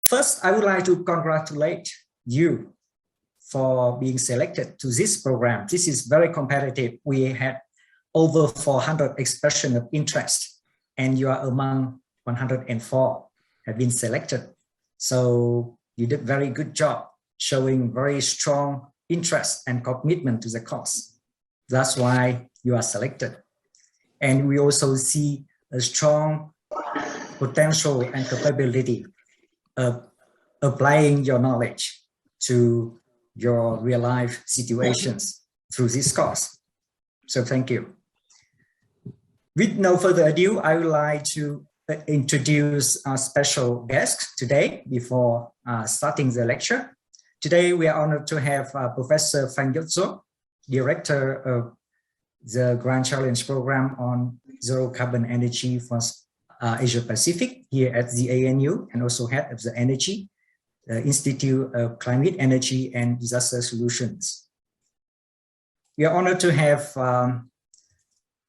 First, I would like to congratulate you for being selected to this program. This is very competitive. We had over 400 expressions of interest, and you are among 104 have been selected. So you did very good job showing very strong interest and commitment to the cause. That's why you are selected. And we also see a strong potential and capability of applying your knowledge to your real life situations through this course. So thank you. With no further ado, I would like to introduce our special guest today before starting the lecture. Today, we are honored to have Professor Frank Yotso, Director of the Grand Challenge Program on Zero Carbon Energy for Asia Pacific here at the ANU, and also head of the Energy Institute of Climate Energy and Disaster Solutions. We are honored to have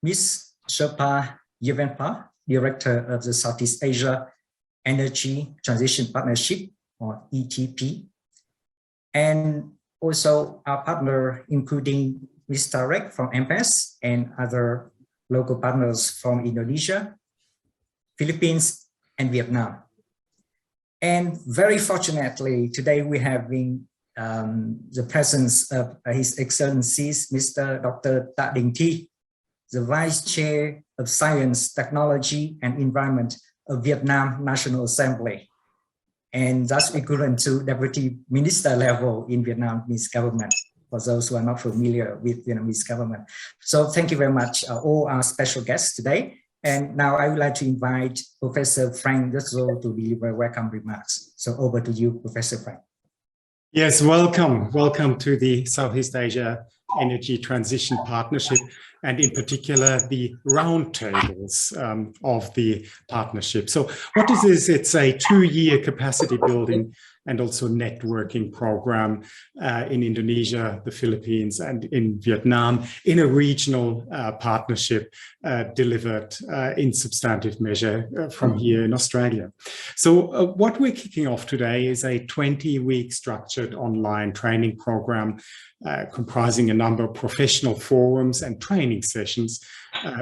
Ms. Sherpa Yevenpa, Director of the Southeast Asia Energy Transition Partnership, or ETP, and also our partner, including Ms. Tarek from MPES and other local partners from Indonesia, Philippines, and Vietnam. And very fortunately, today we have the presence of His Excellencies, Mr. Dr. Tak Ding Thi, the Vice Chair of Science, Technology, and Environment of Vietnam National Assembly. And that's equivalent to Deputy Minister level in Vietnamese government, for those who are not familiar with Vietnamese government. So thank you very much, all our special guests today. And now I would like to invite Professor Frank Yotso to deliver welcome remarks. So over to you, Professor Frank. Yes, welcome. Welcome to the Southeast Asia Energy Transition Partnership, and in particular, the roundtables of the partnership. So what is this? It's a 2-year capacity building and also networking program in Indonesia, the Philippines, and in Vietnam, in a regional partnership delivered in substantive measure from here in Australia. So what we're kicking off today is a 20-week structured online training program comprising a number of professional forums and training sessions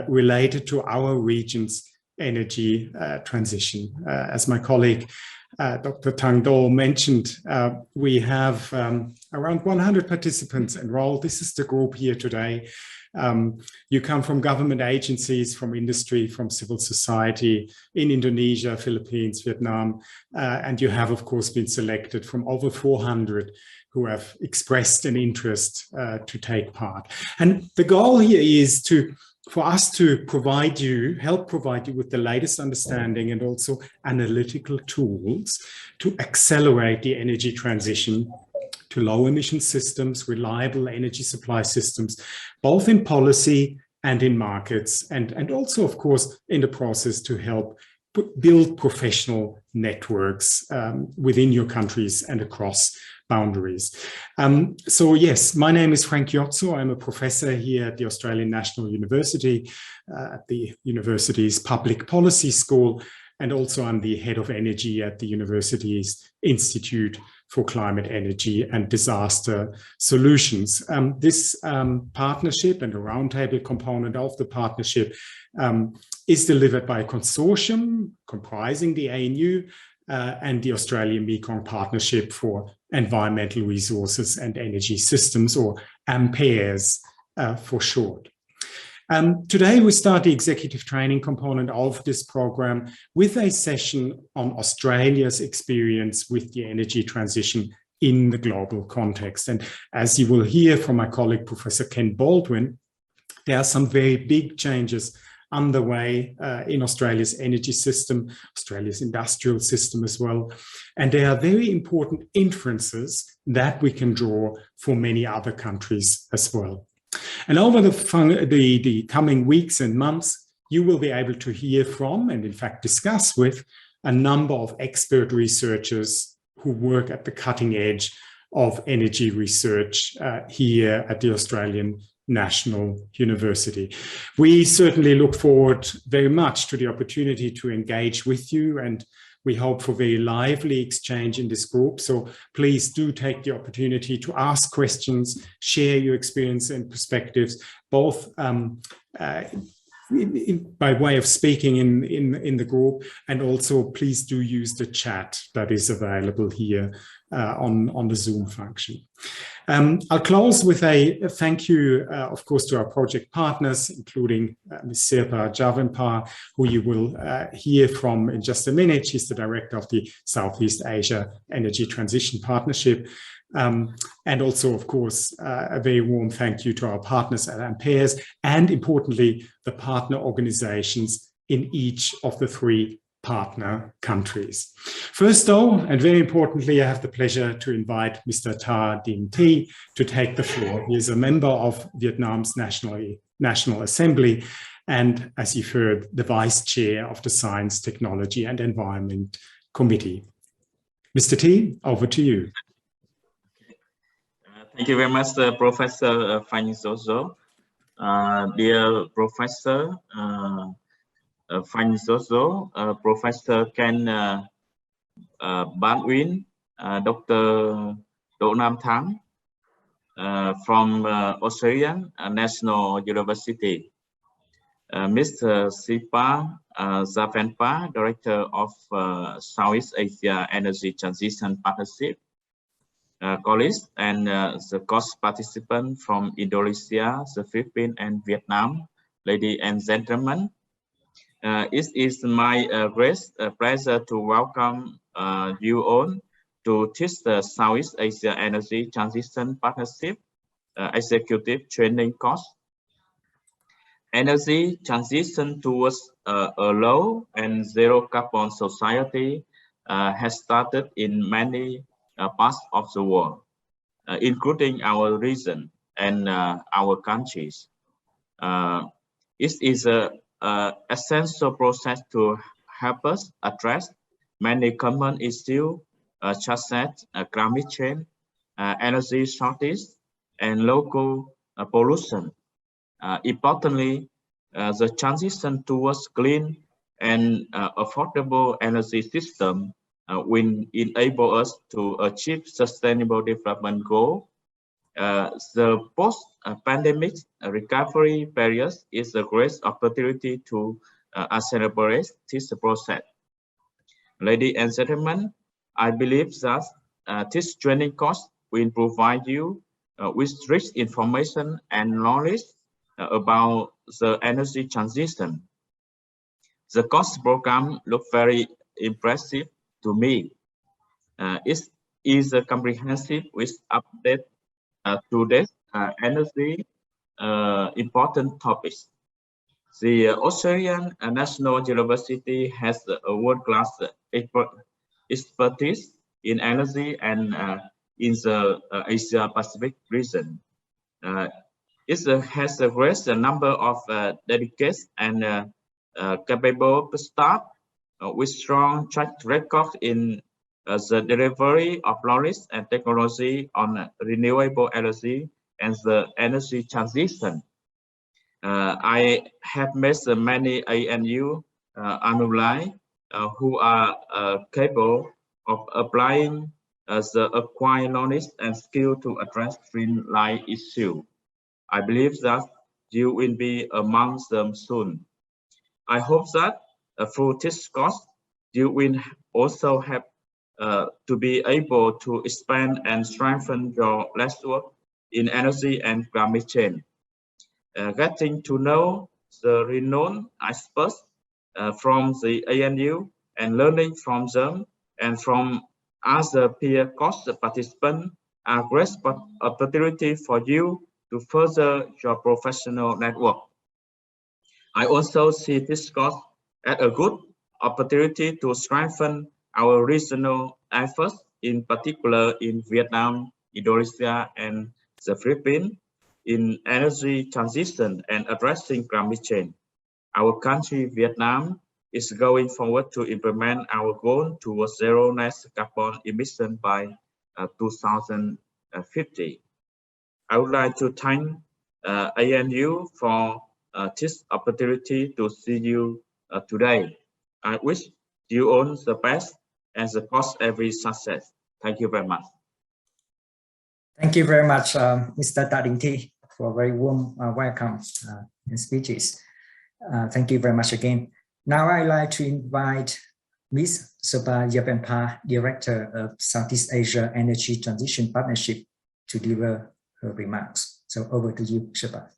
related to our region's energy transition. As my colleague Dr. Tang Do mentioned, we have around 100 participants enrolled. This is the group here today. You come from government agencies, from industry, from civil society in Indonesia, Philippines, Vietnam, and you have, of course, been selected from over 400 who have expressed an interest to take part. And the goal here is for us to help provide you with the latest understanding and also analytical tools to accelerate the energy transition to low emission systems, reliable energy supply systems, both in policy and in markets, and also, of course, in the process to help build professional networks within your countries and across boundaries. So yes, my name is Frank Yotso. I'm a professor here at the Australian National University, at the university's Public Policy School, and also I'm the head of energy at the university's Institute for Climate Energy and Disaster Solutions. This partnership and the roundtable component of the partnership is delivered by a consortium comprising the ANU and the Australian Mekong Partnership for Environmental Resources and Energy Systems, or AMPERS for short. Today we start the executive training component of this program with a session on Australia's experience with the energy transition in the global context. And as you will hear from my colleague, Professor Ken Baldwin, there are some very big changes underway in Australia's energy system, Australia's industrial system as well. And there are very important inferences that we can draw for many other countries as well. And over the coming weeks and months, you will be able to hear from and in fact discuss with a number of expert researchers who work at the cutting edge of energy research here at the Australian National University. We certainly look forward very much to the opportunity to engage with you and We hope for very lively exchange in this group. So please do take the opportunity to ask questions, share your experience and perspectives, both by way of speaking in the group, and also please do use the chat that is available here on the Zoom function. I'll close with a thank you, of course, to our project partners, including Ms. Sirpa Javanpar, who you will hear from in just a minute. She's the director of the Southeast Asia Energy Transition Partnership. And also, of course, a very warm thank you to our partners at Ampères, and importantly, the partner organizations in each of the 3 partner countries. First, though, and very importantly, I have the pleasure to invite Mr. Ta Dinh Thi to take the floor. He is a member of Vietnam's National Assembly, and as you've heard, the vice chair of the Science, Technology and Environment Committee. Mr. Thi, over to you. Thank you very much, Professor Phanh Jojo. Dear Professor Phanh Jojo, Professor Ken Ban Uyên, Dr. Đỗ Nam Thắng from Australian National University, Mr. Sirpa Javanpar, Director of Southeast Asia Energy Transition Partnership, colleagues and the course participants from Indonesia, the Philippines and Vietnam, ladies and gentlemen. It is my great pleasure to welcome you all to teach the Southeast Asia Energy Transition Partnership Executive Training course. Energy transition towards a low and zero carbon society has started in many parts of the world, including our region and our countries. It is an essential process to help us address many common issues such as climate change, energy shortage, and local pollution. Importantly, the transition towards clean and affordable energy system will enable us to achieve sustainable development goals. The post-pandemic recovery period is a great opportunity to accelerate this process. Ladies and gentlemen, I believe that this training course will provide you with rich information and knowledge about the energy transition. The course program looks very impressive to me. It is a comprehensive with update today's energy important topics. The Australian National University has a world-class expertise in energy and in the Asia Pacific region. It has a great number of dedicated and capable staff with strong track record in the delivery of knowledge and technology on renewable energy and the energy transition. I have met many ANU alumni who are capable of applying the acquired knowledge and skill to address streamline issues. I believe that you will be among them soon. I hope that through this course, you will also have to be able to expand and strengthen your network in energy and climate change. Getting to know the renowned experts from the ANU and learning from them and from other peer course participants are great opportunity for you to further your professional network. I also see this course as a good opportunity to strengthen our regional efforts, in particular in Vietnam, Indonesia, and the Philippines, in energy transition and addressing climate change. Our country, Vietnam, is going forward to implement our goal towards zero net carbon emission by 2050. I would like to thank ANU for this opportunity to see you today. I wish you all the best and support every success. Thank you very much. Thank you very much, Mr. Ta Ding Thi, for a very warm welcome and speeches. Thank you very much again. Now I'd like to invite Ms. Sopa Yapenpa, Director of Southeast Asia Energy Transition Partnership, to deliver her remarks. So over to you, Sopa.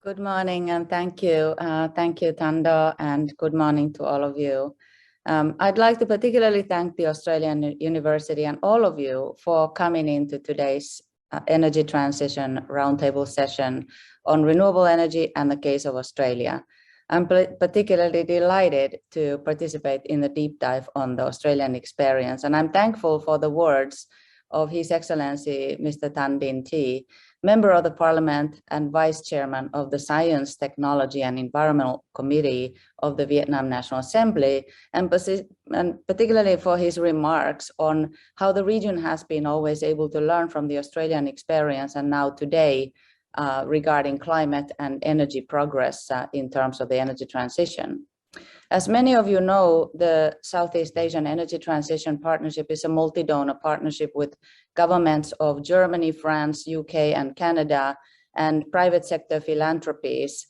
Good morning and thank you. Thank you, Tando, and good morning to all of you. I'd like to particularly thank the Australian University and all of you for coming into today's Energy Transition Roundtable session on renewable energy and the case of Australia. I'm particularly delighted to participate in the deep dive on the Australian experience, and I'm thankful for the words of His Excellency Mr. Tan Dinh Thi, Member of the Parliament and Vice Chairman of the Science, Technology and Environmental Committee of the Vietnam National Assembly, and particularly for his remarks on how the region has been always able to learn from the Australian experience and now today regarding climate and energy progress in terms of the energy transition. As many of you know, the Southeast Asian Energy Transition Partnership is a multi-donor partnership with governments of Germany, France, UK, and Canada, and private sector philanthropies,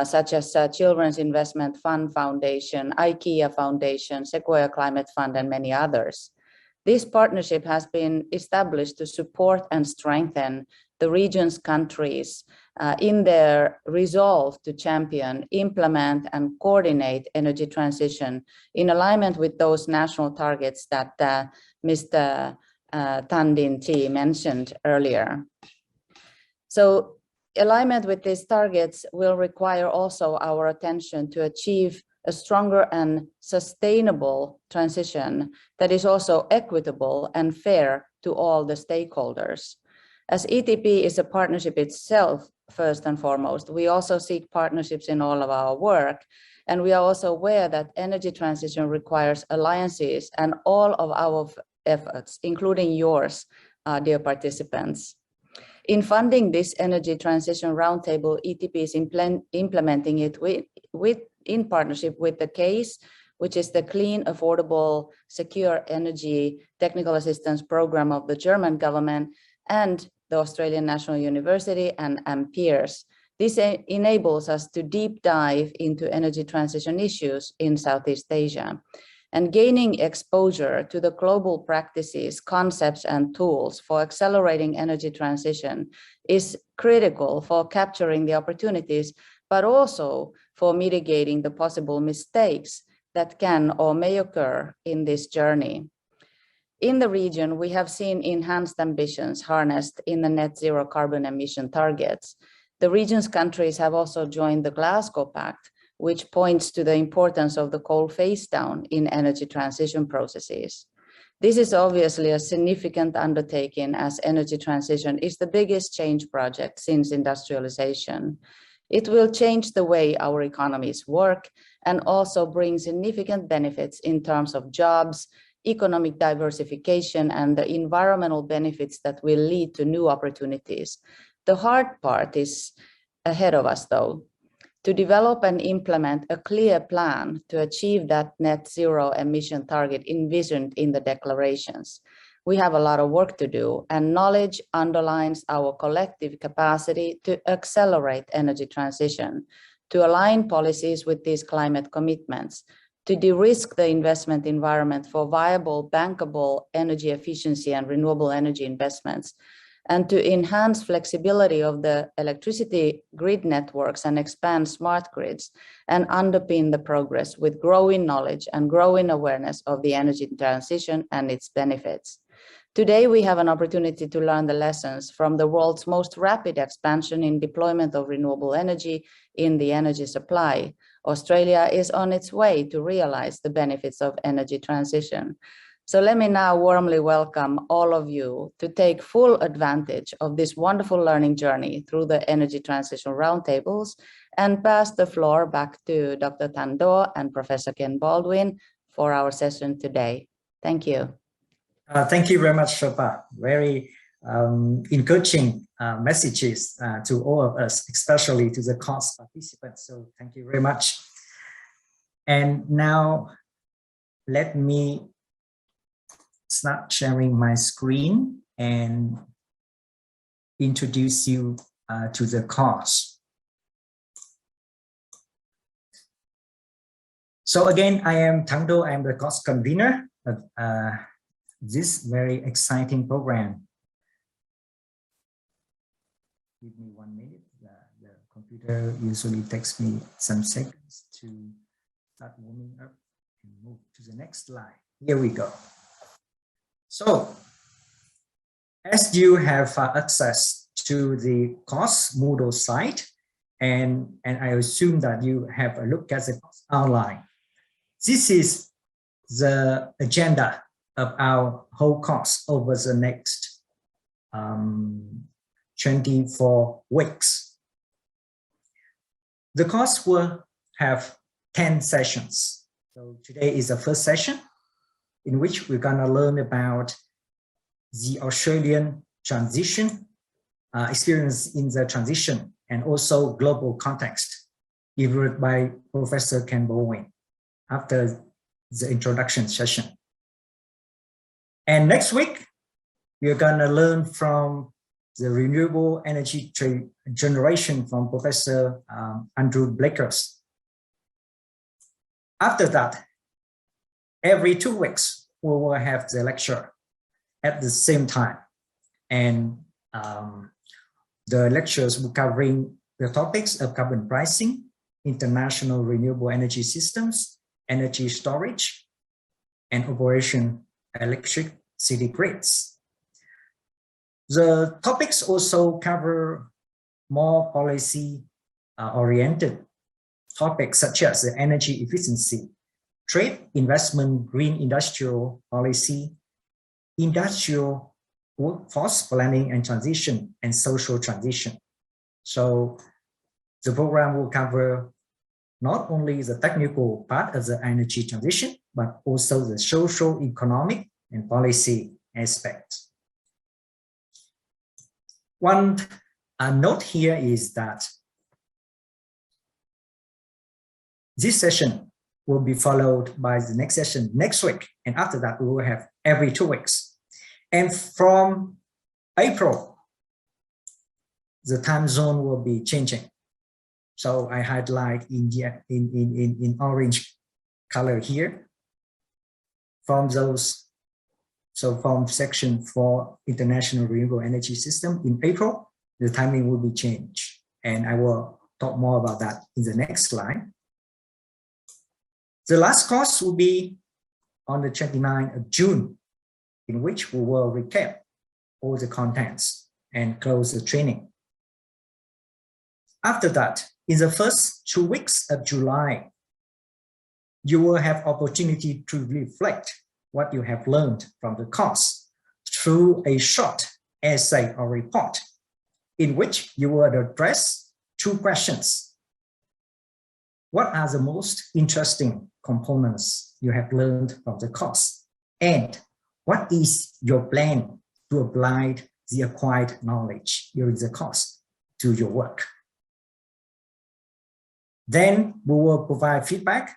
such as Children's Investment Fund Foundation, IKEA Foundation, Sequoia Climate Fund, and many others. This partnership has been established to support and strengthen the region's countries in their resolve to champion, implement, and coordinate energy transition in alignment with those national targets that Mr. Tan Dinh Thi mentioned earlier. So alignment with these targets will require also our attention to achieve a stronger and sustainable transition that is also equitable and fair to all the stakeholders. As ETP is a partnership itself, first and foremost, we also seek partnerships in all of our work. And we are also aware that energy transition requires alliances and all of our efforts, including yours, dear participants. In funding this Energy Transition Roundtable, ETP is implementing it in partnership with the CASE, which is the Clean, Affordable, Secure Energy Technical Assistance Program of the German government, and the Australian National University and peers. This enables us to deep dive into energy transition issues in Southeast Asia. And gaining exposure to the global practices, concepts, and tools for accelerating energy transition is critical for capturing the opportunities, but also for mitigating the possible mistakes that can or may occur in this journey. In the region, we have seen enhanced ambitions harnessed in the net zero carbon emission targets. The region's countries have also joined the Glasgow Pact, which points to the importance of the coal phase down in energy transition processes. This is obviously a significant undertaking, as energy transition is the biggest change project since industrialization. It will change the way our economies work and also bring significant benefits in terms of jobs, economic diversification, and the environmental benefits that will lead to new opportunities. The hard part is ahead of us, though, to develop and implement a clear plan to achieve that net zero emission target envisioned in the declarations. We have a lot of work to do, and knowledge underlines our collective capacity to accelerate energy transition, to align policies with these climate commitments, to de-risk the investment environment for viable, bankable energy efficiency and renewable energy investments, and to enhance flexibility of the electricity grid networks and expand smart grids, and underpin the progress with growing knowledge and growing awareness of the energy transition and its benefits. Today, we have an opportunity to learn the lessons from the world's most rapid expansion in deployment of renewable energy in the energy supply. Australia is on its way to realize the benefits of energy transition. So let me now warmly welcome all of you to take full advantage of this wonderful learning journey through the Energy Transition Roundtables, and pass the floor back to Dr. Tan Do and Professor Ken Baldwin for our session today. Thank you. Thank you very much, Sopa. Very encouraging messages to all of us, especially to the course participants. So thank you very much. And now let me start sharing my screen and introduce you to the course. So again, I am Thando. I am the course convener of this very exciting program. Give me 1 minute. The computer usually takes me some seconds to start warming up and move to the next slide. Here we go. So, as you have access to the course Moodle site, and I assume that you have a look at the course outline. This is the agenda of our whole course over the next 24 weeks. The course will have 10 sessions. So today is the first session in which we're going to learn about the Australian transition, experience in the transition, and also global context, delivered by Professor Ken Bowen after the introduction session. And next week, we're going to learn from the renewable energy generation from Professor Andrew Blakers. After that, every 2 weeks, we will have the lecture at the same time. And the lectures will covering the topics of carbon pricing, international renewable energy systems, energy storage, and operation electricity grids. The topics also cover more policy oriented topics such as the energy efficiency, trade, investment, green industrial policy, industrial workforce planning and transition, and social transition. So the program will cover not only the technical part of the energy transition, but also the social, economic, and policy aspects. One note here is that this session will be followed by the next session next week. And after that, we will have every 2 weeks. And from April, the time zone will be changing. So I highlight in orange color here. From those, so from section 4, International Renewable Energy System in April, the timing will be changed. And I will talk more about that in the next slide. The last course will be on the 29th of June, in which we will recap all the contents and close the training. After that, in the first 2 weeks of July, you will have opportunity to reflect what you have learned from the course through a short essay or report, in which you will address 2 questions. What are the most interesting components you have learned from the course? And what is your plan to apply the acquired knowledge during the course to your work? Then we will provide feedback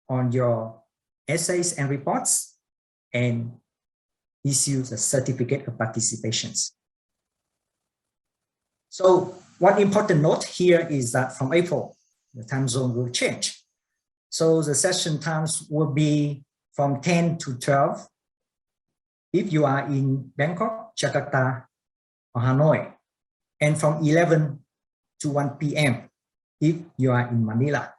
on your essays and reports and issue the certificate of participations. So one important note here is that from April, the time zone will change. So the session times will be from 10 to 12 if you are in Bangkok, Jakarta, or Hanoi, and from 11 to 1 p.m. if you are in Manila.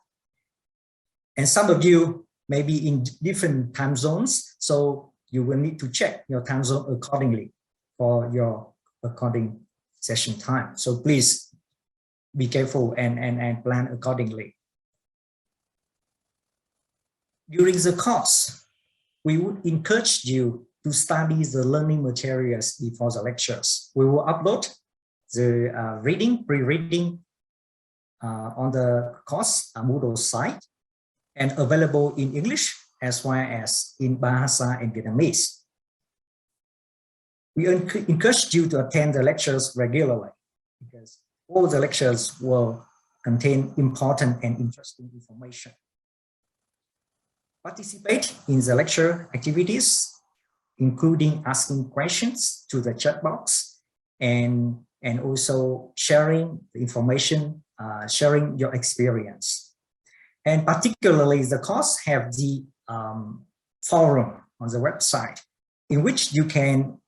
And some of you may be in different time zones, so you will need to check your time zone accordingly for your according session time. So please be careful and plan accordingly. During the course, we would encourage you to study the learning materials before the lectures. We will upload the pre-reading on the course Moodle site and available in English as well as in Bahasa and Vietnamese. We encourage you to attend the lectures regularly because all the lectures will contain important and interesting information. Participate in the lecture activities, including asking questions to the chat box and also sharing the information, sharing your experience. And particularly the course have the forum on the website in which you can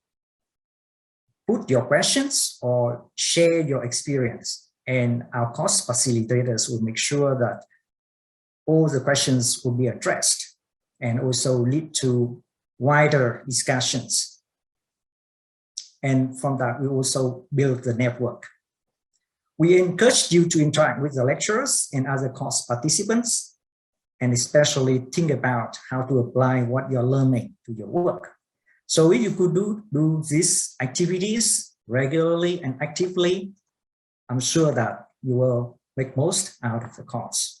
put your questions or share your experience. And our course facilitators will make sure that all the questions will be addressed and also lead to wider discussions. And from that, we also build the network. We encourage you to interact with the lecturers and other course participants, and especially think about how to apply what you're learning to your work. So if you could do these activities regularly and actively, I'm sure that you will make most out of the course.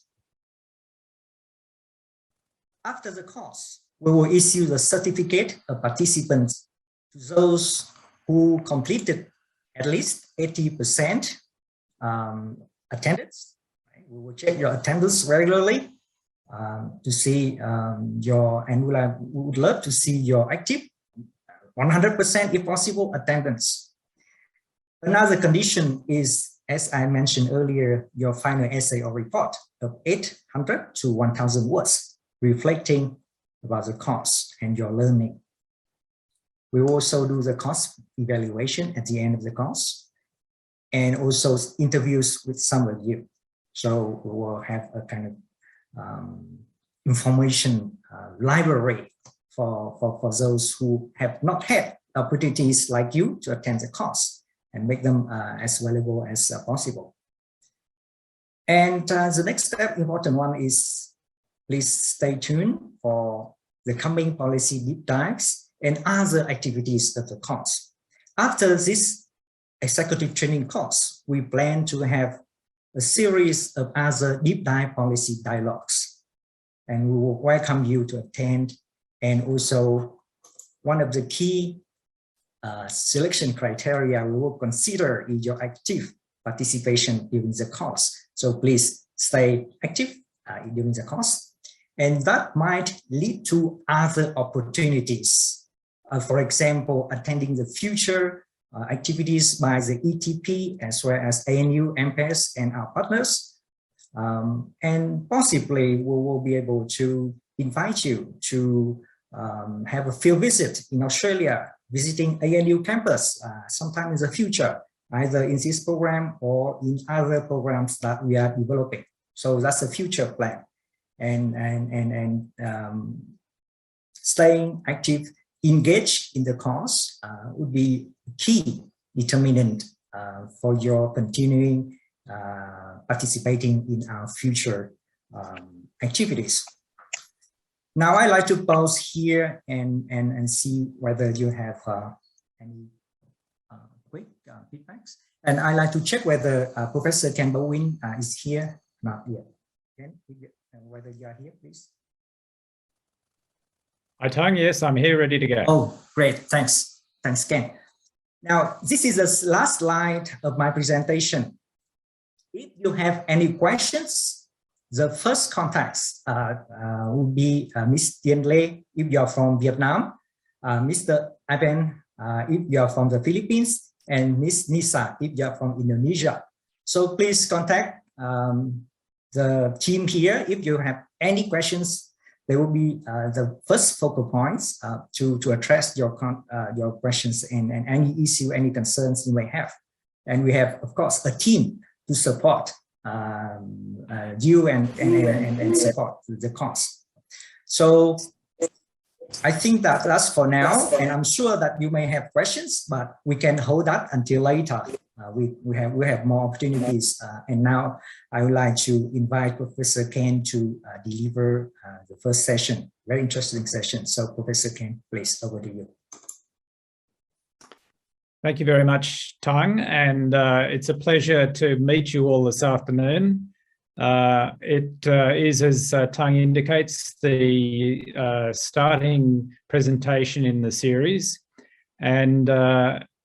After the course, we will issue the certificate of participants to those who completed at least 80% attendance. We will check your attendance regularly to see and we would love to see your active 100% if possible attendance. Another condition is, as I mentioned earlier, your final essay or report of 800 to 1,000 words reflecting about the course and your learning. We also do the course evaluation at the end of the course and also interviews with some of you. So we will have a kind of information library for those who have not had opportunities like you to attend the course and make them as valuable as possible. And the next step, important one, is please stay tuned for the coming policy deep dives and other activities of the course. After this executive training course, we plan to have a series of other deep dive policy dialogues, and we will welcome you to attend. And also, one of the key selection criteria we will consider is your active participation during the course. So please stay active during the course, and that might lead to other opportunities. For example, attending the future activities by the ETP as well as ANU, MPES, and our partners. And possibly we will be able to invite you to have a field visit in Australia, visiting ANU campus sometime in the future, either in this program or in other programs that we are developing. So that's a future plan. And staying active, engaged in the course would be key determinant for your continuing participating in our future activities. Now I'd like to pause here and see whether you have any quick feedbacks. And I'd like to check whether Professor Ken Bowen is here. Not yet. Ken, whether you are here, please. Hi, Tung. Yes, I'm here, ready to go. Oh, great. Thanks. Thanks, Ken. Now, this is the last slide of my presentation. If you have any questions, the first contacts would be Ms. Tien Lê if you are from Vietnam, Mr. Ivan if you are from the Philippines, and Ms. Nisa if you are from Indonesia. So please contact the team here if you have any questions. They will be the first focal points to address your questions and any issue, any concerns you may have. And we have, of course, a team to support you and support the cause. So I think that that's for now, and I'm sure that you may have questions, but we can hold that until later. We have more opportunities, and now I would like to invite Professor Ken to deliver the first session, very interesting session. So Professor Ken, please, over to you. Thank you very much, Tung, and it's a pleasure to meet you all this afternoon. It is, as Tung indicates, the starting presentation in the series, and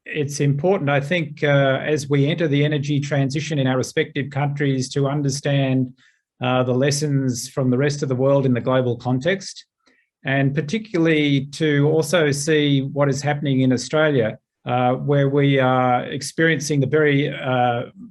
it's important, I think, as we enter the energy transition in our respective countries, to understand the lessons from the rest of the world in the global context, and particularly to also see what is happening in Australia, where we are experiencing the very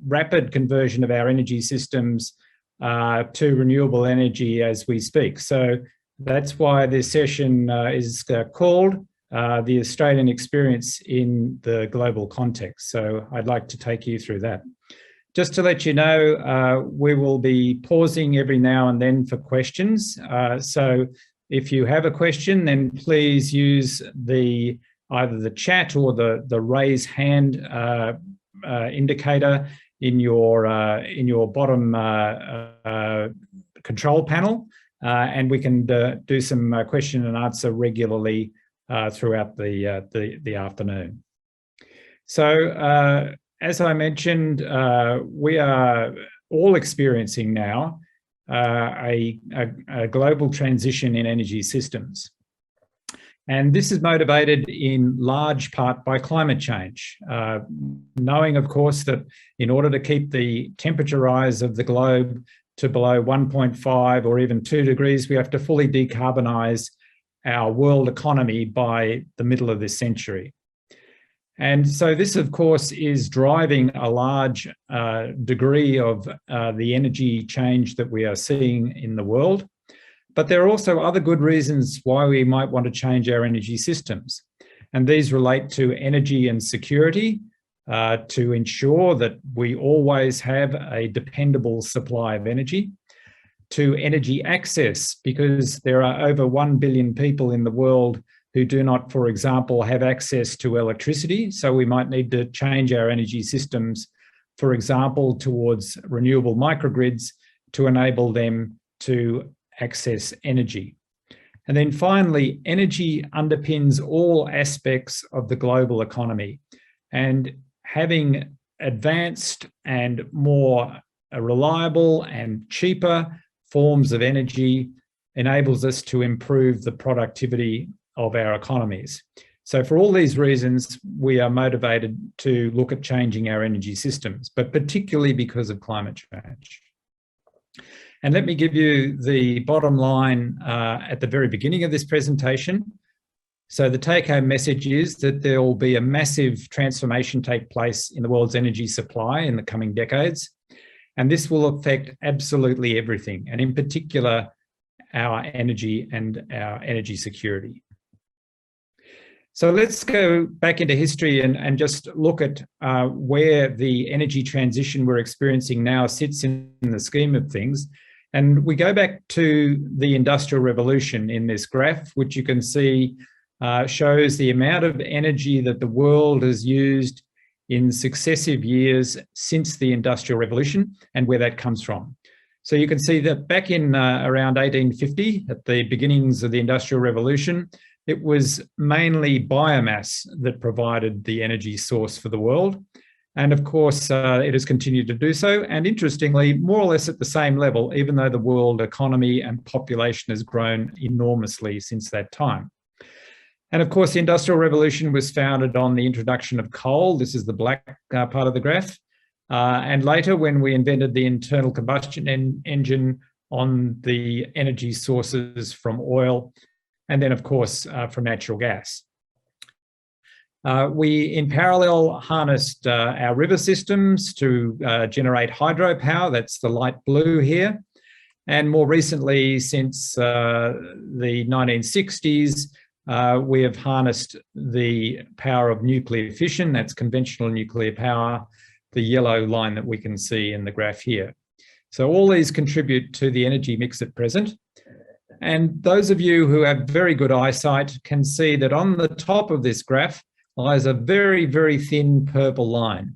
rapid conversion of our energy systems to renewable energy as we speak. So that's why this session is called the Australian Experience in the Global Context. So I'd like to take you through that. Just to let you know, we will be pausing every now and then for questions. So if you have a question, then please use either the chat or the raise hand indicator in your bottom control panel, and we can do some question and answer regularly throughout the afternoon. So as I mentioned, we are all experiencing now a global transition in energy systems. And this is motivated in large part by climate change, knowing, of course, that in order to keep the temperature rise of the globe to below 1.5 or even 2 degrees, we have to fully decarbonise our world economy by the middle of this century. And so this, of course, is driving a large degree of the energy change that we are seeing in the world. But there are also other good reasons why we might want to change our energy systems. And these relate to energy and security, to ensure that we always have a dependable supply of energy, to energy access, because there are over 1 billion people in the world who do not, for example, have access to electricity. So we might need to change our energy systems, for example, towards renewable microgrids to enable them to access energy. And then finally, energy underpins all aspects of the global economy. And having advanced and more reliable and cheaper forms of energy enables us to improve the productivity of our economies. So for all these reasons, we are motivated to look at changing our energy systems, but particularly because of climate change. And let me give you the bottom line at the very beginning of this presentation. So the take-home message is that there will be a massive transformation take place in the world's energy supply in the coming decades. And this will affect absolutely everything, and in particular, our energy and our energy security. So let's go back into history and just look at where the energy transition we're experiencing now sits in the scheme of things. And we go back to the Industrial Revolution in this graph, which you can see shows the amount of energy that the world has used in successive years since the Industrial Revolution and where that comes from. So you can see that back in around 1850, at the beginnings of the Industrial Revolution, it was mainly biomass that provided the energy source for the world. And of course, it has continued to do so. And interestingly, more or less at the same level, even though the world economy and population has grown enormously since that time. And of course, the Industrial Revolution was founded on the introduction of coal. This is the black part of the graph. And later, when we invented the internal combustion engine, on the energy sources from oil, and then, of course, from natural gas. We, in parallel, harnessed our river systems to generate hydropower. That's the light blue here. And more recently, since the 1960s, we have harnessed the power of nuclear fission. That's conventional nuclear power, the yellow line that we can see in the graph here. So all these contribute to the energy mix at present. And those of you who have very good eyesight can see that on the top of this graph lies a very, very thin purple line.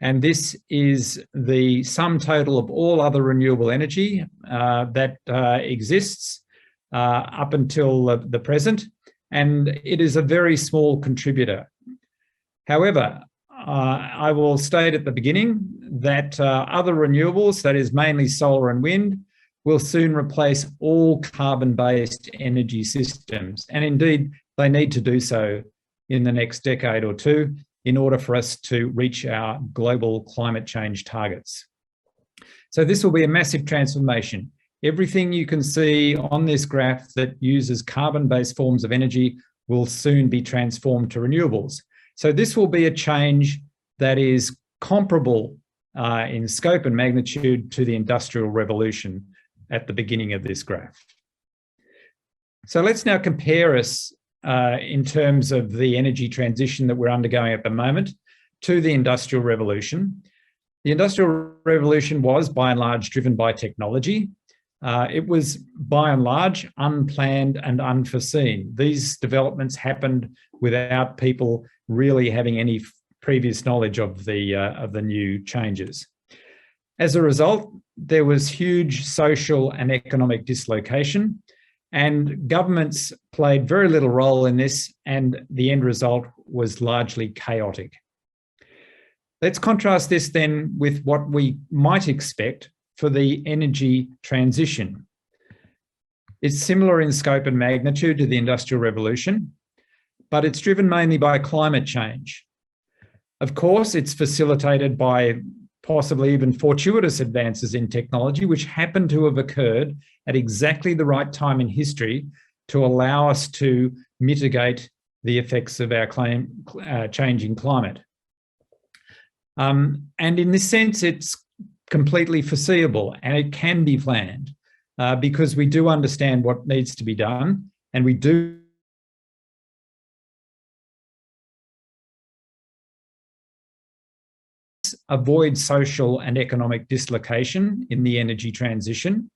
And this is the sum total of all other renewable energy that exists up until the present. And it is a very small contributor. However, I will state at the beginning that other renewables, that is mainly solar and wind, will soon replace all carbon-based energy systems. And indeed, they need to do so in the next decade or two in order for us to reach our global climate change targets. So this will be a massive transformation. Everything you can see on this graph that uses carbon-based forms of energy will soon be transformed to renewables. So this will be a change that is comparable in scope and magnitude to the Industrial Revolution at the beginning of this graph. So let's now compare us in terms of the energy transition that we're undergoing at the moment to the Industrial Revolution. The Industrial Revolution was by and large driven by technology. It was by and large unplanned and unforeseen. These developments happened without people really having any previous knowledge of the new changes. As a result, there was huge social and economic dislocation, and governments played very little role in this, and the end result was largely chaotic. Let's contrast this then with what we might expect for the energy transition. It's similar in scope and magnitude to the Industrial Revolution, but it's driven mainly by climate change. Of course, it's facilitated by possibly even fortuitous advances in technology, which happen to have occurred at exactly the right time in history to allow us to mitigate the effects of our changing climate. And in this sense, it's completely foreseeable and it can be planned because we do understand what needs to be done, and we do avoid social and economic dislocation in the energy transition.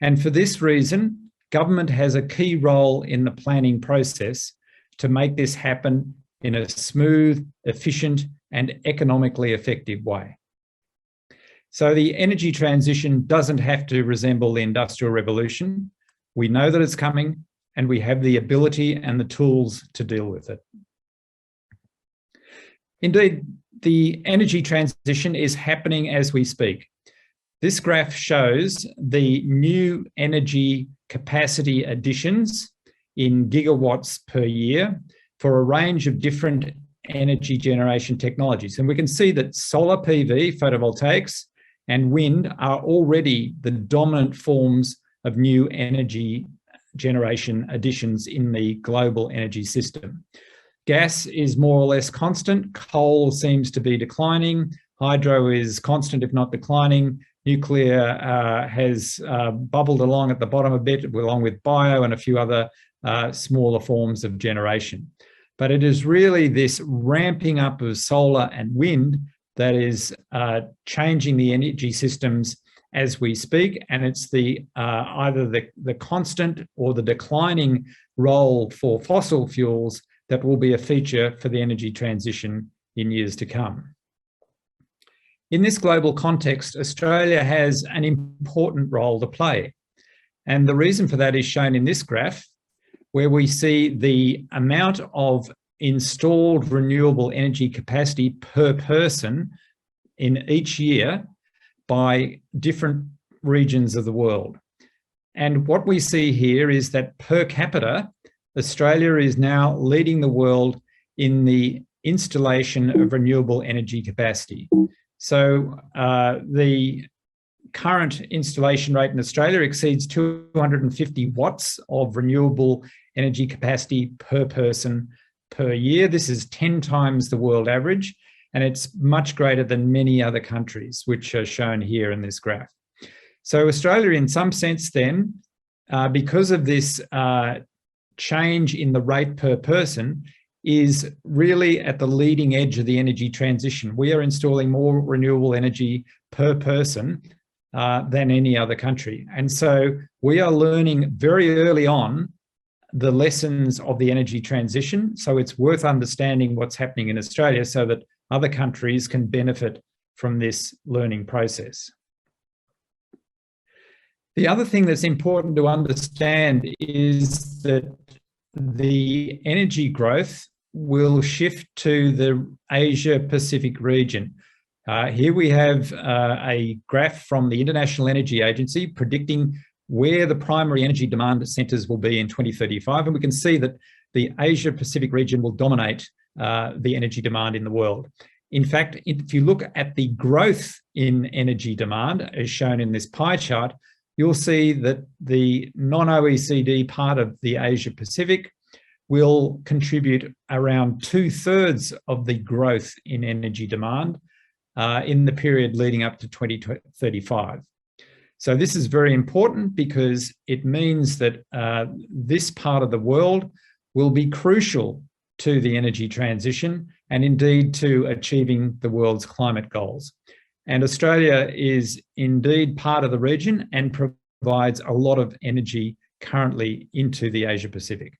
And for this reason, government has a key role in the planning process to make this happen in a smooth, efficient, and economically effective way. So the energy transition doesn't have to resemble the Industrial Revolution. We know that it's coming, and we have the ability and the tools to deal with it. Indeed, the energy transition is happening as we speak. This graph shows the new energy capacity additions in gigawatts per year for a range of different energy generation technologies. And we can see that solar PV, photovoltaics, and wind are already the dominant forms of new energy generation additions in the global energy system. Gas is more or less constant. Coal seems to be declining. Hydro is constant, if not declining. Nuclear has bubbled along at the bottom a bit, along with bio and a few other smaller forms of generation. But it is really this ramping up of solar and wind that is changing the energy systems as we speak, and it's the either the constant or the declining role for fossil fuels that will be a feature for the energy transition in years to come. In this global context, Australia has an important role to play. And the reason for that is shown in this graph, where we see the amount of installed renewable energy capacity per person in each year by different regions of the world. And what we see here is that per capita, Australia is now leading the world in the installation of renewable energy capacity. So the current installation rate in Australia exceeds 250 watts of renewable energy capacity per person per year. This is 10 times the world average, and it's much greater than many other countries, which are shown here in this graph. So Australia, in some sense then, because of this change in the rate per person, is really at the leading edge of the energy transition. We are installing more renewable energy per person than any other country. And so we are learning very early on the lessons of the energy transition. So it's worth understanding what's happening in Australia so that other countries can benefit from this learning process. The other thing that's important to understand is that the energy growth will shift to the Asia-Pacific region. Here we have a graph from the International Energy Agency predicting where the primary energy demand centres will be in 2035. And we can see that the Asia-Pacific region will dominate the energy demand in the world. In fact, if you look at the growth in energy demand, as shown in this pie chart, you'll see that the non-OECD part of the Asia Pacific will contribute around 2/3 of the growth in energy demand in the period leading up to 2035. So this is very important because it means that this part of the world will be crucial to the energy transition and indeed to achieving the world's climate goals. And Australia is indeed part of the region and provides a lot of energy currently into the Asia Pacific.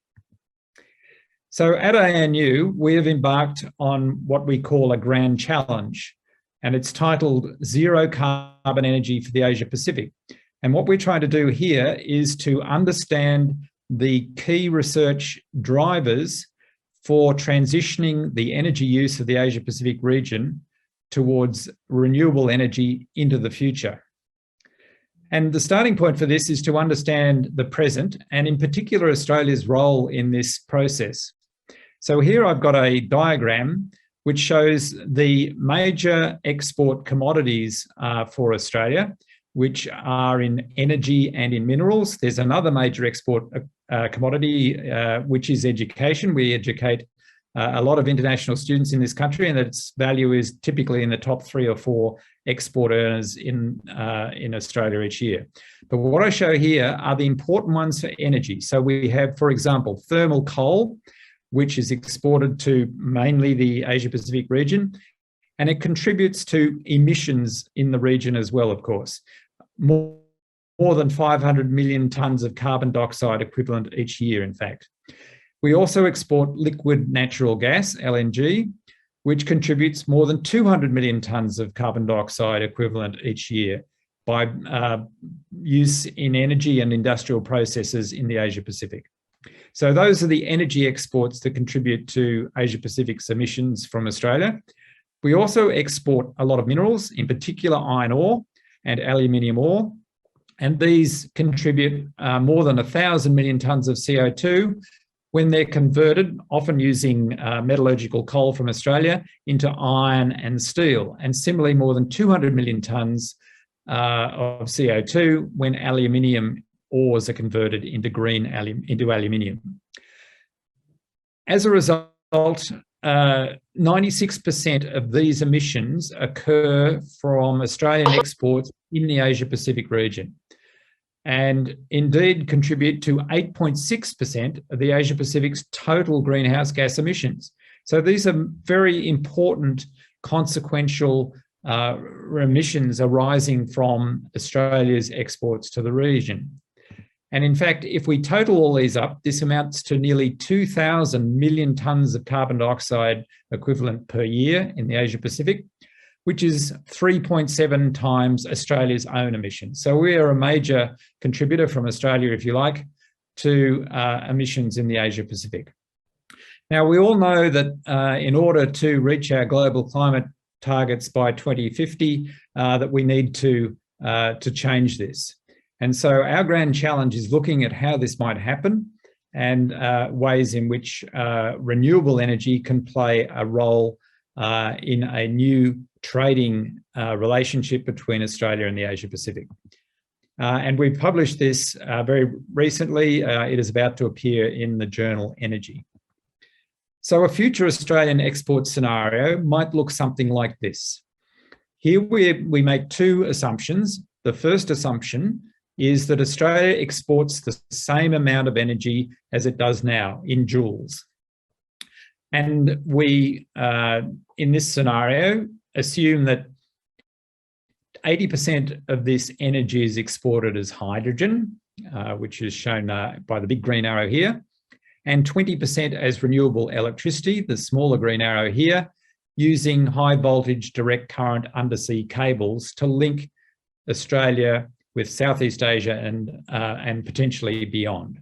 So at ANU, we have embarked on what we call a grand challenge, and it's titled Zero Carbon Energy for the Asia Pacific. And what we're trying to do here is to understand the key research drivers for transitioning the energy use of the Asia Pacific region towards renewable energy into the future. And the starting point for this is to understand the present, and in particular Australia's role in this process. So here I've got a diagram which shows the major export commodities for Australia, which are in energy and in minerals. There's another major export commodity, which is education. We educate a lot of international students in this country, and its value is typically in the top 3 or 4 export earners in Australia each year. But what I show here are the important ones for energy. So we have, for example, thermal coal, which is exported to mainly the Asia Pacific region, and it contributes to emissions in the region as well, of course. More than 500 million tonnes of carbon dioxide equivalent each year, in fact. We also export liquid natural gas, LNG, which contributes more than 200 million tonnes of carbon dioxide equivalent each year by use in energy and industrial processes in the Asia Pacific. So those are the energy exports that contribute to Asia Pacific's emissions from Australia. We also export a lot of minerals, in particular iron ore and aluminium ore, and these contribute more than 1,000 million tonnes of CO2 when they're converted, often using metallurgical coal from Australia, into iron and steel, and similarly more than 200 million tonnes of CO2 when aluminium ores are converted into aluminium. As a result, 96% of these emissions occur from Australian exports in the Asia Pacific region, and indeed contribute to 8.6% of the Asia Pacic's total greenhouse gas emissions. So these are very important consequential emissions arising from Australia's exports to the region. And in fact, if we total all these up, this amounts to nearly 2,000 million tonnes of carbon dioxide equivalent per year in the Asia Pacific, which is 3.7 times Australia's own emissions. So we are a major contributor from Australia, if you like, to emissions in the Asia Pacific. Now, we all know that in order to reach our global climate targets by 2050, that we need to change this. And so our grand challenge is looking at how this might happen and ways in which renewable energy can play a role in a new trading relationship between Australia and the Asia Pacific. And we published this very recently. It is about to appear in the journal Energy. So a future Australian export scenario might look something like this. Here we make 2 assumptions. The first assumption is that Australia exports the same amount of energy as it does now in joules. And we, in this scenario, assume that 80% of this energy is exported as hydrogen, which is shown by the big green arrow here, and 20% as renewable electricity, the smaller green arrow here, using high voltage direct current undersea cables to link Australia with Southeast Asia and potentially beyond.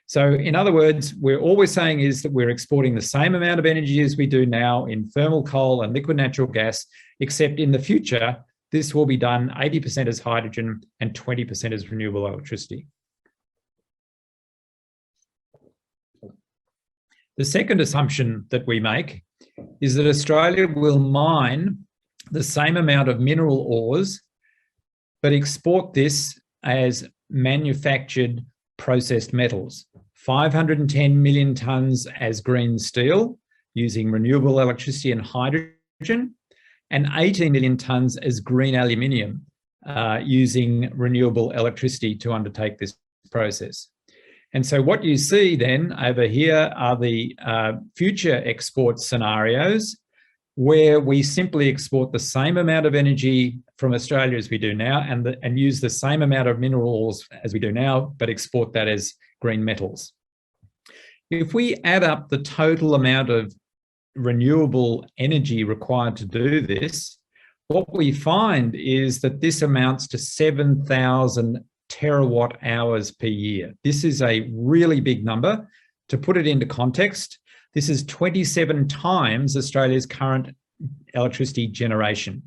So in other words, all we're saying is that we're exporting the same amount of energy as we do now in thermal coal and liquid natural gas, except in the future, this will be done 80% as hydrogen and 20% as renewable electricity. The second assumption that we make is that Australia will mine the same amount of mineral ores, but export this as manufactured processed metals. 510 million tonnes as green steel using renewable electricity and hydrogen, and 18 million tonnes as green aluminium using renewable electricity to undertake this process. And so what you see then over here are the future export scenarios where we simply export the same amount of energy from Australia as we do now and use the same amount of minerals as we do now, but export that as green metals. If we add up the total amount of renewable energy required to do this, what we find is that this amounts to 7,000 terawatt hours per year. This is a really big number. To put it into context, this is 27 times Australia's current electricity generation.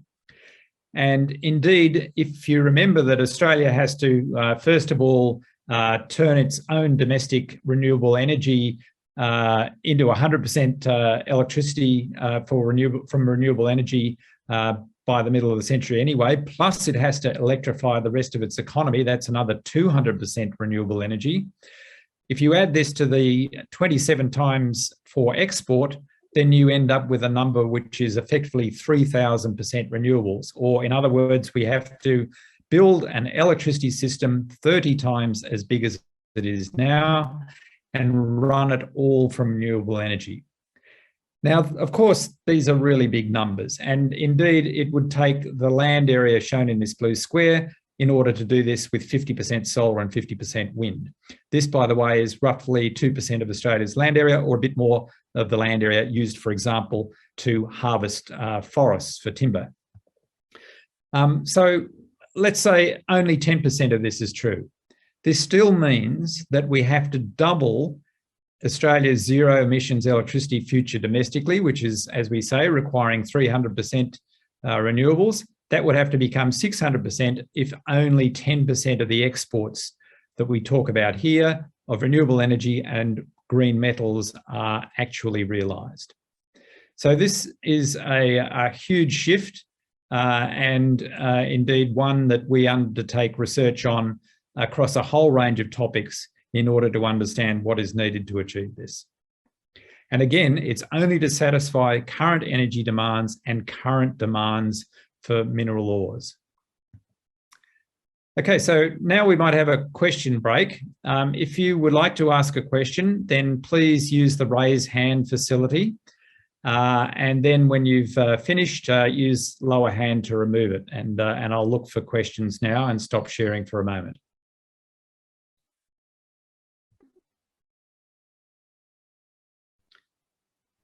And indeed, if you remember that Australia has to, first of all, turn its own domestic renewable energy into 100% electricity from renewable energy by the middle of the century anyway, plus it has to electrify the rest of its economy. That's another 200% renewable energy. If you add this to the 27 times for export, then you end up with a number which is effectively 3,000% renewables. Or in other words, we have to build an electricity system 30 times as big as it is now and run it all from renewable energy. Now, of course, these are really big numbers, and indeed it would take the land area shown in this blue square in order to do this with 50% solar and 50% wind. This, by the way, is roughly 2% of Australia's land area, or a bit more of the land area used, for example, to harvest forests for timber. So let's say only 10% of this is true. This still means that we have to double Australia's zero emissions electricity future domestically, which is, as we say, requiring 300% renewables. That would have to become 600% if only 10% of the exports that we talk about here of renewable energy and green metals are actually realised. So this is a huge shift and indeed one that we undertake research on across a whole range of topics in order to understand what is needed to achieve this. And again, it's only to satisfy current energy demands and current demands for mineral ores. Okay, so now we might have a question break. If you would like to ask a question, then please use the raise hand facility. And then when you've finished, use lower hand to remove it. And I'll look for questions now and stop sharing for a moment.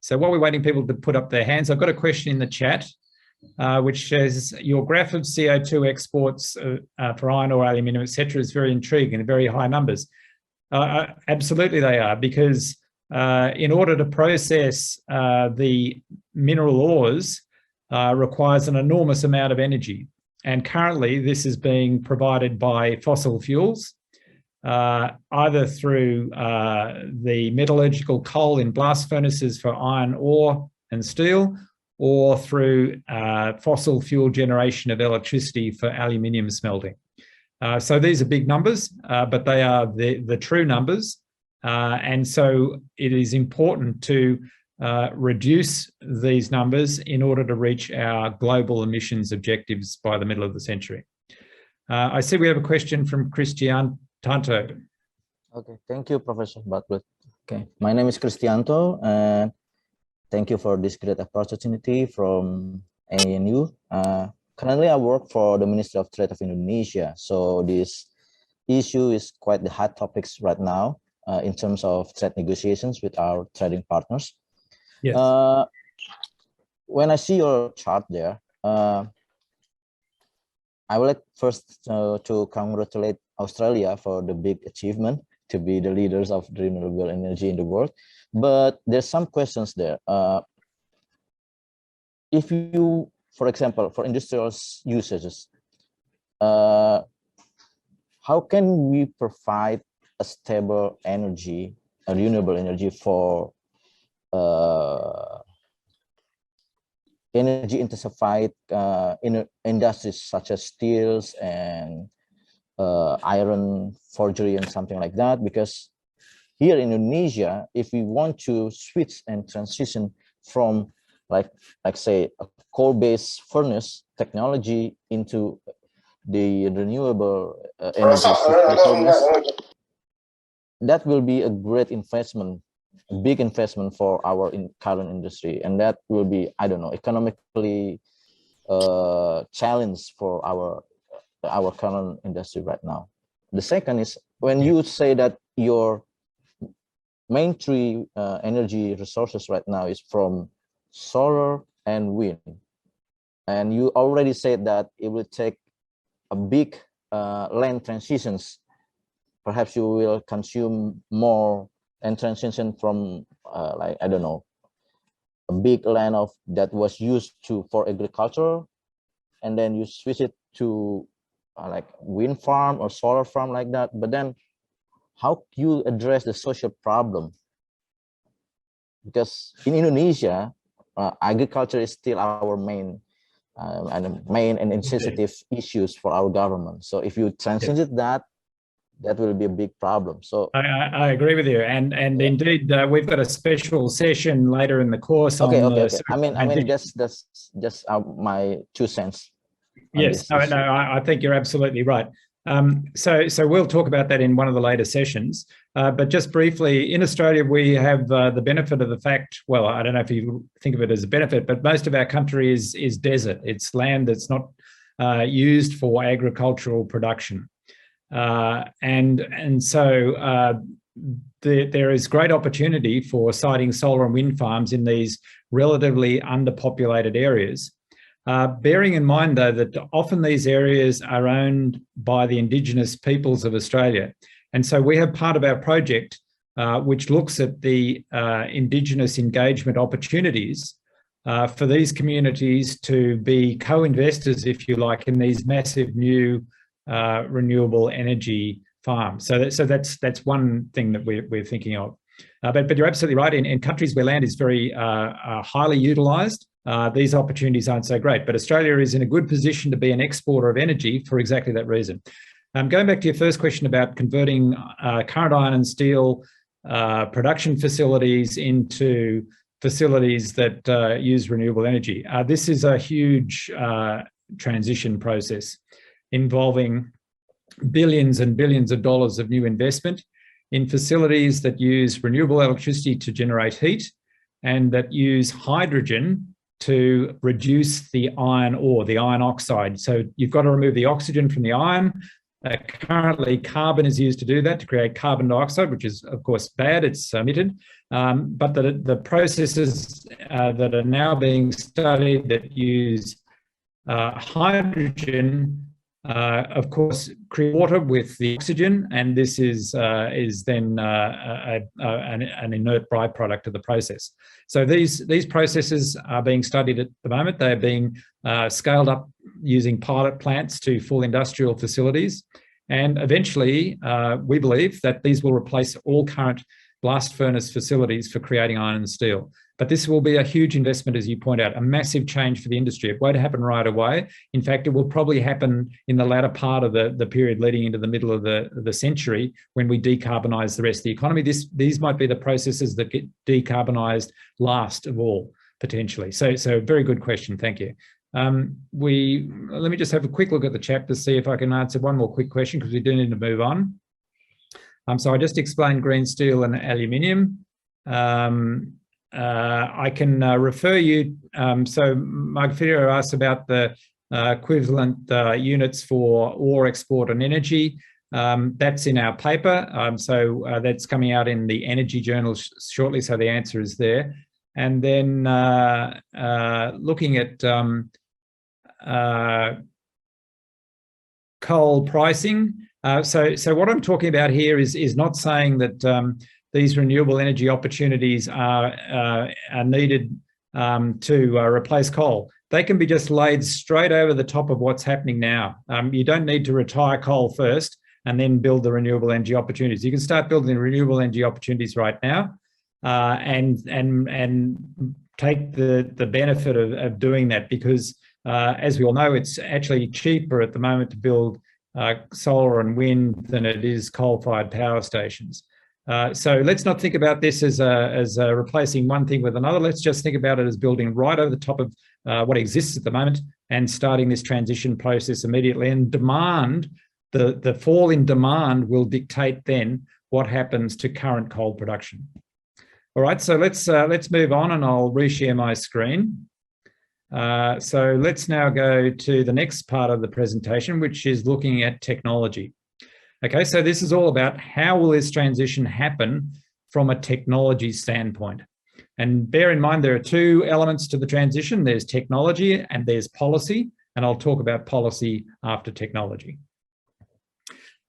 So while we're waiting people to put up their hands, I've got a question in the chat, which says, your graph of CO2 exports for iron ore, aluminium, etc., is very intriguing and very high numbers. Absolutely they are, because in order to process the mineral ores requires an enormous amount of energy. And currently this is being provided by fossil fuels, either through the metallurgical coal in blast furnaces for iron ore and steel, or through fossil fuel generation of electricity for aluminium smelting. So these are big numbers, but they are the true numbers. And so it is important to reduce these numbers in order to reach our global emissions objectives by the middle of the century. I see we have a question from Christian Tanto. Okay, thank you, Professor Bartlett. Okay, my name is Cristianto, and thank you for this great opportunity from ANU. Currently, I work for the Ministry of Trade of Indonesia, so this issue is quite the hot topics right now in terms of trade negotiations with our trading partners. Yes. When I see your chart there, I would like first to congratulate Australia for the big achievement to be the leaders of renewable energy in the world. But there's some questions there. If you, for example, for industrial usages, how can we provide a stable energy, a renewable energy for energy intensified industries such as steels and iron forgery and something like that. Because here in Indonesia, if we want to switch and transition from like say a coal-based furnace technology into the renewable energy furnace, that will be a great investment, a big investment for our current industry, and that will be, I don't know, economically challenge for our current industry right now. The second is when you say that your main three energy resources right now is from solar and wind, and you already said that it will take a big land transitions. Perhaps you will consume more and transition from like, I don't know, a big land of that was used for agriculture, and then you switch it to like wind farm or solar farm like that. But then how you address the social problem? Because in Indonesia, agriculture is still our main and sensitive issues for our government. So if you transition that will be a big problem. So I agree with you, and indeed we've got a special session later in the course. Okay. I mean that's just my 2 cents. Yes, no, I think you're absolutely right. So we'll talk about that in one of the later sessions. But just briefly, in Australia, we have the benefit of the fact, well, I don't know if you think of it as a benefit, but most of our country is desert. It's land that's not used for agricultural production. And so there is great opportunity for siting solar and wind farms in these relatively underpopulated areas. Bearing in mind, though, that often these areas are owned by the Indigenous peoples of Australia. And so we have part of our project which looks at the Indigenous engagement opportunities for these communities to be co-investors, if you like, in these massive new renewable energy farms. So that's one thing that we're thinking of. But you're absolutely right. In countries where land is very highly utilised, these opportunities aren't so great. But Australia is in a good position to be an exporter of energy for exactly that reason. Going back to your first question about converting current iron and steel production facilities into facilities that use renewable energy. This is a huge transition process involving billions and billions of dollars of new investment in facilities that use renewable electricity to generate heat and that use hydrogen to reduce the iron ore, the iron oxide. So you've got to remove the oxygen from the iron. Currently, carbon is used to do that, to create carbon dioxide, which is, of course, bad. It's emitted. But the processes that are now being studied that use hydrogen, of course, create water with the oxygen, and this is then an inert byproduct of the process. So these processes are being studied at the moment. They are being scaled up using pilot plants to full industrial facilities, and eventually we believe that these will replace all current blast furnace facilities for creating iron and steel. But this will be a huge investment, as you point out, a massive change for the industry. It won't happen right away. In fact, it will probably happen in the latter part of the period leading into the middle of the century when we decarbonise the rest of the economy. These might be the processes that get decarbonised last of all, potentially. So very good question. Thank you. Let me just have a quick look at the chat to see if I can answer one more quick question, because we do need to move on. So I just explained green steel and aluminium. I can refer you, so Margarita asked about the equivalent units for ore export and energy. That's in our paper, so that's coming out in the Energy Journal shortly, so the answer is there. And then looking at coal pricing, so what I'm talking about here is not saying that these renewable energy opportunities are needed to replace coal. They can be just laid straight over the top of what's happening now. You don't need to retire coal first and then build the renewable energy opportunities. You can start building the renewable energy opportunities right now and take the benefit of doing that, because as we all know, it's actually cheaper at the moment to build solar and wind than it is coal-fired power stations. So let's not think about this as replacing one thing with another. Let's just think about it as building right over the top of what exists at the moment and starting this transition process immediately. And demand, the fall in demand will dictate then what happens to current coal production. All right, so let's move on, and I'll reshare my screen. So let's now go to the next part of the presentation, which is looking at technology. Okay, so this is all about how will this transition happen from a technology standpoint. And bear in mind, there are two elements to the transition. There's technology and there's policy, and I'll talk about policy after technology.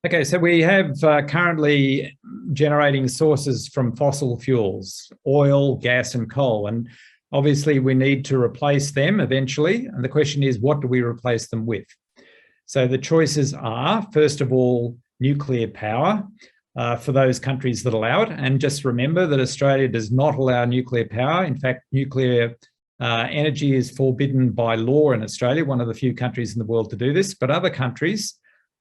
Okay, so we have currently generating sources from fossil fuels, oil, gas, and coal. And obviously we need to replace them eventually. And the question is, what do we replace them with? So the choices are, first of all, nuclear power for those countries that allow it. And just remember that Australia does not allow nuclear power. In fact, nuclear energy is forbidden by law in Australia, one of the few countries in the world to do this. But other countries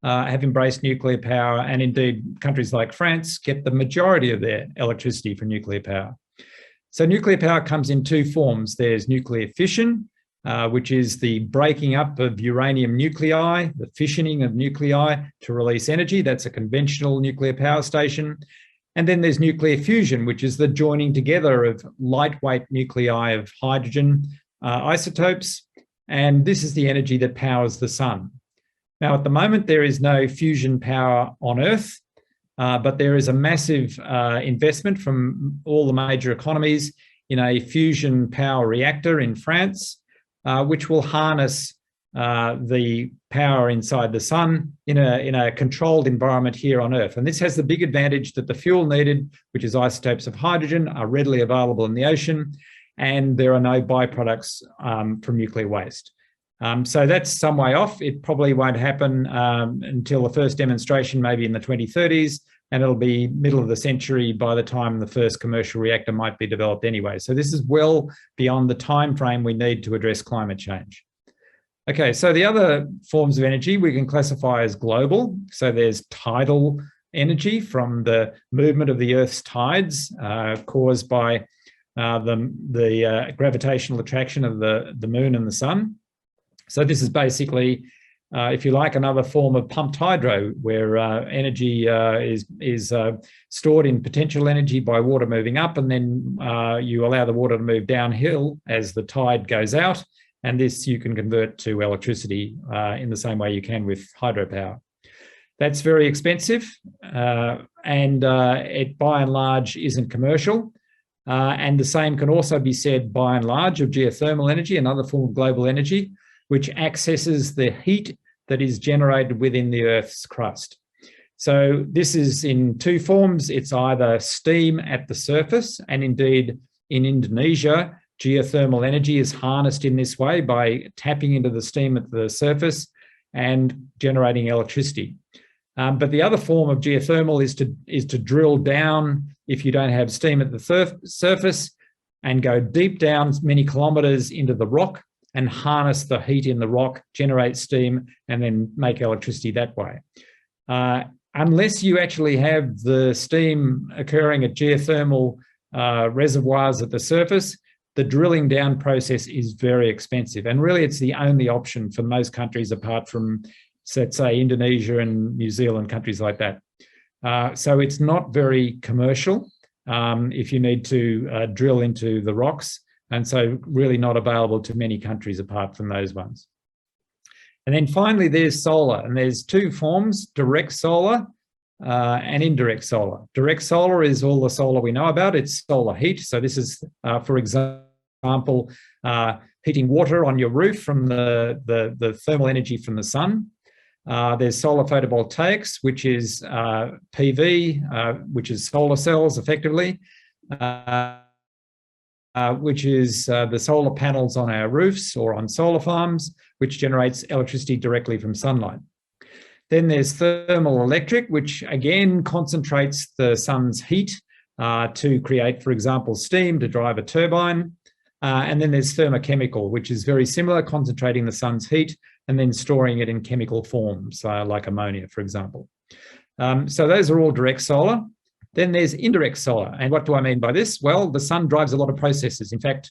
have embraced nuclear power, and indeed countries like France get the majority of their electricity from nuclear power. So nuclear power comes in two forms. There's nuclear fission, which is the breaking up of uranium nuclei, the fissioning of nuclei to release energy. That's a conventional nuclear power station. And then there's nuclear fusion, which is the joining together of lightweight nuclei of hydrogen isotopes. And this is the energy that powers the sun. Now, at the moment, there is no fusion power on Earth, but there is a massive investment from all the major economies in a fusion power reactor in France, which will harness the power inside the sun in a controlled environment here on Earth. And this has the big advantage that the fuel needed, which is isotopes of hydrogen, are readily available in the ocean, and there are no byproducts from nuclear waste. So that's some way off. It probably won't happen until the first demonstration, maybe in the 2030s, and it'll be middle of the century by the time the first commercial reactor might be developed anyway. So this is well beyond the time frame we need to address climate change. Okay, so the other forms of energy we can classify as global. So there's tidal energy from the movement of the Earth's tides caused by the gravitational attraction of the moon and the sun. So this is basically, if you like, another form of pumped hydro, where energy is stored in potential energy by water moving up, and then you allow the water to move downhill as the tide goes out, and this you can convert to electricity in the same way you can with hydropower. That's very expensive, and it by and large isn't commercial. And the same can also be said by and large of geothermal energy, another form of global energy, which accesses the heat that is generated within the Earth's crust. So this is in two forms. It's either steam at the surface, and indeed in Indonesia, geothermal energy is harnessed in this way by tapping into the steam at the surface and generating electricity. But the other form of geothermal is to drill down, if you don't have steam at the surface, and go deep down many kilometres into the rock and harness the heat in the rock, generate steam, and then make electricity that way. Unless you actually have the steam occurring at geothermal reservoirs at the surface, the drilling down process is very expensive. And really it's the only option for most countries apart from, let's say, Indonesia and New Zealand, countries like that. So it's not very commercial if you need to drill into the rocks. And so really not available to many countries apart from those ones. And then finally, there's solar, and there's two forms, direct solar and indirect solar. Direct solar is all the solar we know about. It's solar heat. So this is, for example, heating water on your roof from the thermal energy from the sun. There's solar photovoltaics, which is PV, which is solar cells effectively. Which is the solar panels on our roofs or on solar farms, which generates electricity directly from sunlight. Then there's thermal electric, which again concentrates the sun's heat to create, for example, steam to drive a turbine. And then there's thermochemical, which is very similar, concentrating the sun's heat and then storing it in chemical forms, like ammonia, for example. So those are all direct solar. Then there's indirect solar. And what do I mean by this? Well, the sun drives a lot of processes. In fact,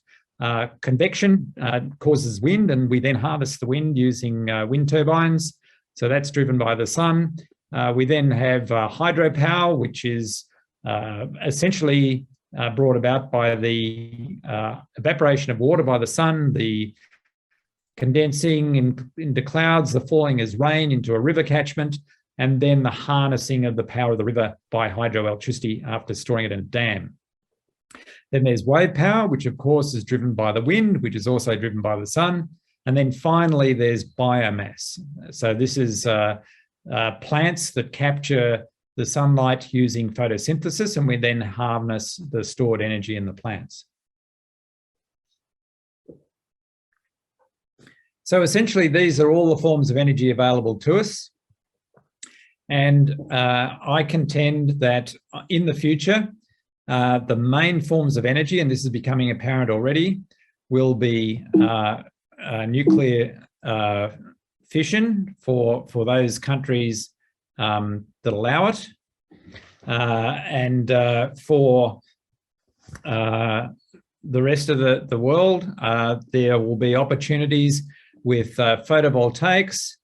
convection causes wind, and we then harvest the wind using wind turbines. So that's driven by the sun. We then have hydropower, which is essentially brought about by the evaporation of water by the sun, the condensing into clouds, the falling as rain into a river catchment, and then the harnessing of the power of the river by hydroelectricity after storing it in a dam. Then there's wave power, which of course is driven by the wind, which is also driven by the sun. And then finally, there's biomass. So this is plants that capture the sunlight using photosynthesis, and we then harness the stored energy in the plants. So essentially, these are all the forms of energy available to us. And I contend that in the future, the main forms of energy, and this is becoming apparent already, will be nuclear fission for those countries that allow it. And for the rest of the world, there will be opportunities with photovoltaics,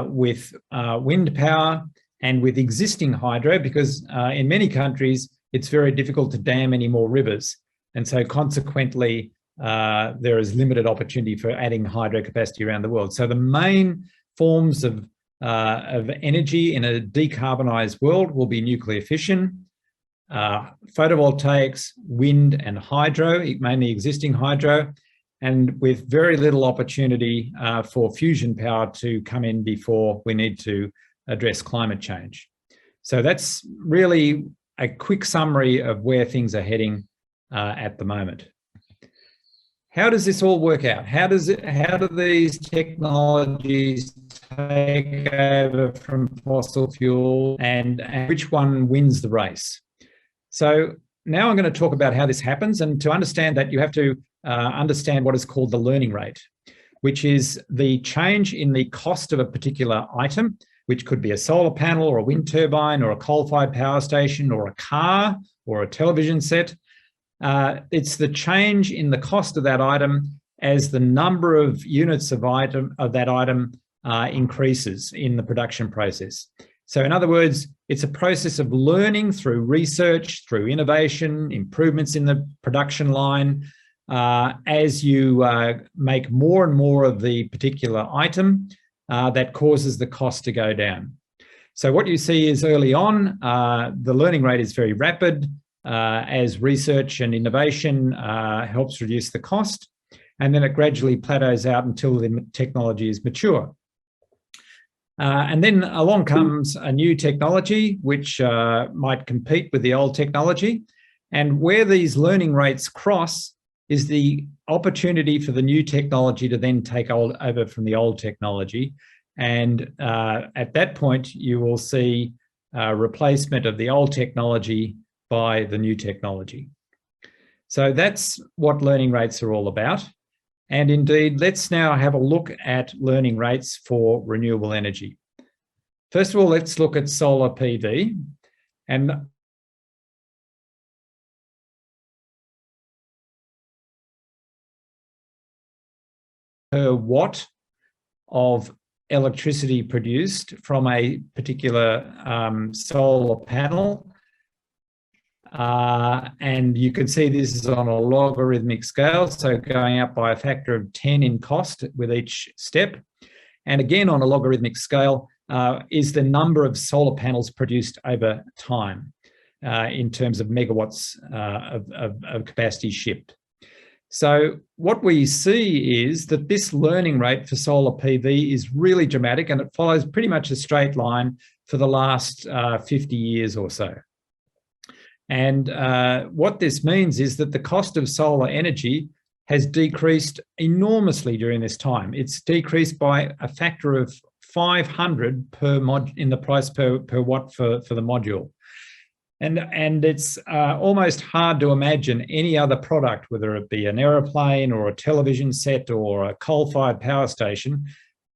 with wind power, and with existing hydro, because in many countries, it's very difficult to dam any more rivers. And so consequently, there is limited opportunity for adding hydro capacity around the world. So the main forms of energy in a decarbonised world will be nuclear fission, photovoltaics, wind and hydro, mainly existing hydro, and with very little opportunity for fusion power to come in before we need to address climate change. So that's really a quick summary of where things are heading at the moment. How does this all work out? How do these technologies take over from fossil fuel, and which one wins the race? So now I'm going to talk about how this happens, and to understand that you have to understand what is called the learning rate, which is the change in the cost of a particular item, which could be a solar panel or a wind turbine or a coal-fired power station or a car or a television set. It's the change in the cost of that item as the number of units of that item increases in the production process. So in other words, it's a process of learning through research, through innovation, improvements in the production line, as you make more and more of the particular item that causes the cost to go down. So what you see is early on, the learning rate is very rapid as research and innovation helps reduce the cost, and then it gradually plateaus out until the technology is mature. And then along comes a new technology which might compete with the old technology, and where these learning rates cross is the opportunity for the new technology to then take over from the old technology. And at that point, you will see replacement of the old technology by the new technology. So that's what learning rates are all about. And indeed, let's now have a look at learning rates for renewable energy. First of all, let's look at solar PV. And per watt of electricity produced from a particular solar panel. And you can see this is on a logarithmic scale, so going up by a factor of 10 in cost with each step. And again, on a logarithmic scale is the number of solar panels produced over time in terms of megawatts of capacity shipped. So what we see is that this learning rate for solar PV is really dramatic, and it follows pretty much a straight line for the last 50 years or so. And what this means is that the cost of solar energy has decreased enormously during this time. It's decreased by a factor of 500 in the price per watt for the module. And it's almost hard to imagine any other product, whether it be an aeroplane or a television set or a coal-fired power station,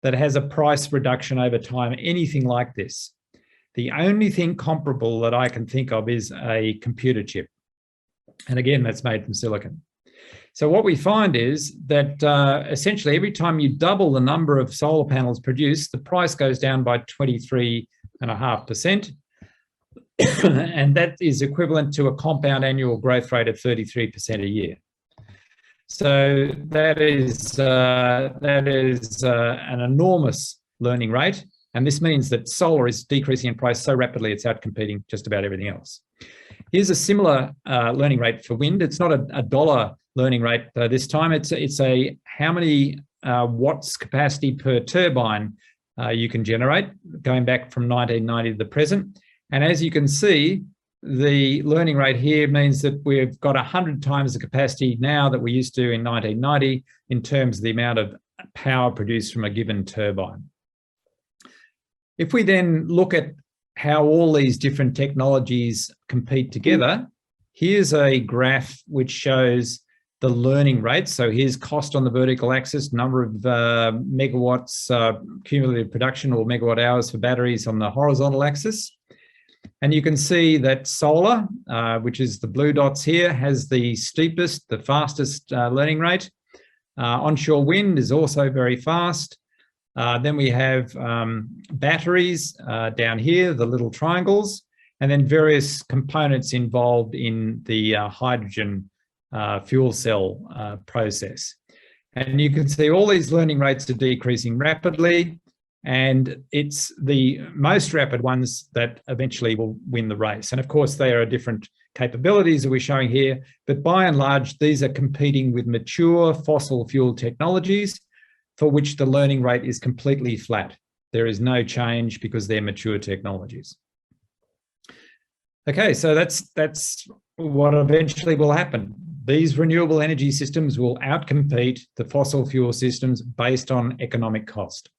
that has a price reduction over time, anything like this. The only thing comparable that I can think of is a computer chip. And again, that's made from silicon. So what we find is that essentially every time you double the number of solar panels produced, the price goes down by 23.5%. And that is equivalent to a compound annual growth rate of 33% a year. So that is an enormous learning rate. And this means that solar is decreasing in price so rapidly it's outcompeting just about everything else. Here's a similar learning rate for wind. It's not a dollar learning rate this time. It's a how many watts capacity per turbine you can generate, going back from 1990 to the present. And as you can see, the learning rate here means that we've got 100 times the capacity now that we used to in 1990 in terms of the amount of power produced from a given turbine. If we then look at how all these different technologies compete together, here's a graph which shows the learning rate. So here's cost on the vertical axis, number of megawatts, cumulative production or megawatt hours for batteries on the horizontal axis. And you can see that solar, which is the blue dots here, has the steepest, the fastest learning rate. Onshore wind is also very fast. Then we have batteries down here, the little triangles, and then various components involved in the hydrogen fuel cell process. And you can see all these learning rates are decreasing rapidly, and it's the most rapid ones that eventually will win the race. And of course, there are different capabilities that we're showing here, but by and large, these are competing with mature fossil fuel technologies for which the learning rate is completely flat. There is no change because they're mature technologies. Okay, so that's what eventually will happen. These renewable energy systems will outcompete the fossil fuel systems based on economic cost.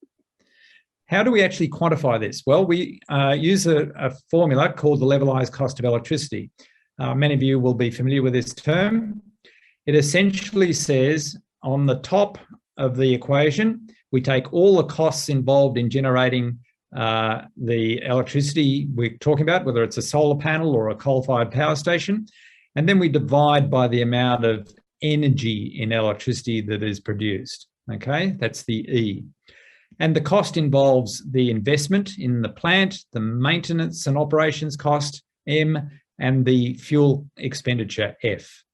How do we actually quantify this? Well, we use a formula called the levelized cost of electricity. Many of you will be familiar with this term. It essentially says on the top of the equation, we take all the costs involved in generating the electricity we're talking about, whether it's a solar panel or a coal-fired power station, and then we divide by the amount of energy in electricity that is produced. Okay, that's the E. And the cost involves the investment in the plant, the maintenance and operations cost, M, and the fuel expenditure, F.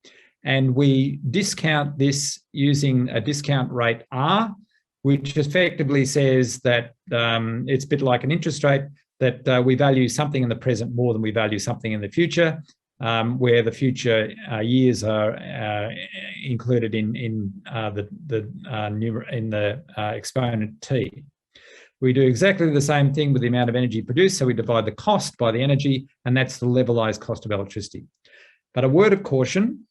And we discount this using a discount rate R, which effectively says that it's a bit like an interest rate, that we value something in the present more than we value something in the future, where the future years are included in the exponent T. We do exactly the same thing with the amount of energy produced, so we divide the cost by the energy, and that's the levelized cost of electricity. But a word of caution,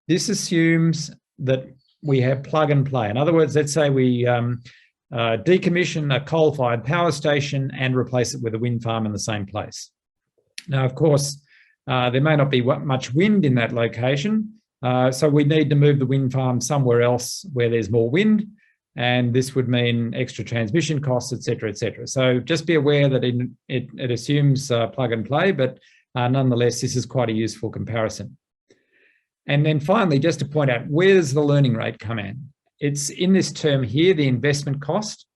this assumes that we have plug and play. In other words, let's say we decommission a coal-fired power station and replace it with a wind farm in the same place. Now, of course, there may not be much wind in that location, so we need to move the wind farm somewhere else where there's more wind, and this would mean extra transmission costs, et cetera, et cetera. So just be aware that it assumes plug and play, but nonetheless, this is quite a useful comparison. And then finally, just to point out, where does the learning rate come in? It's in this term here, the investment cost.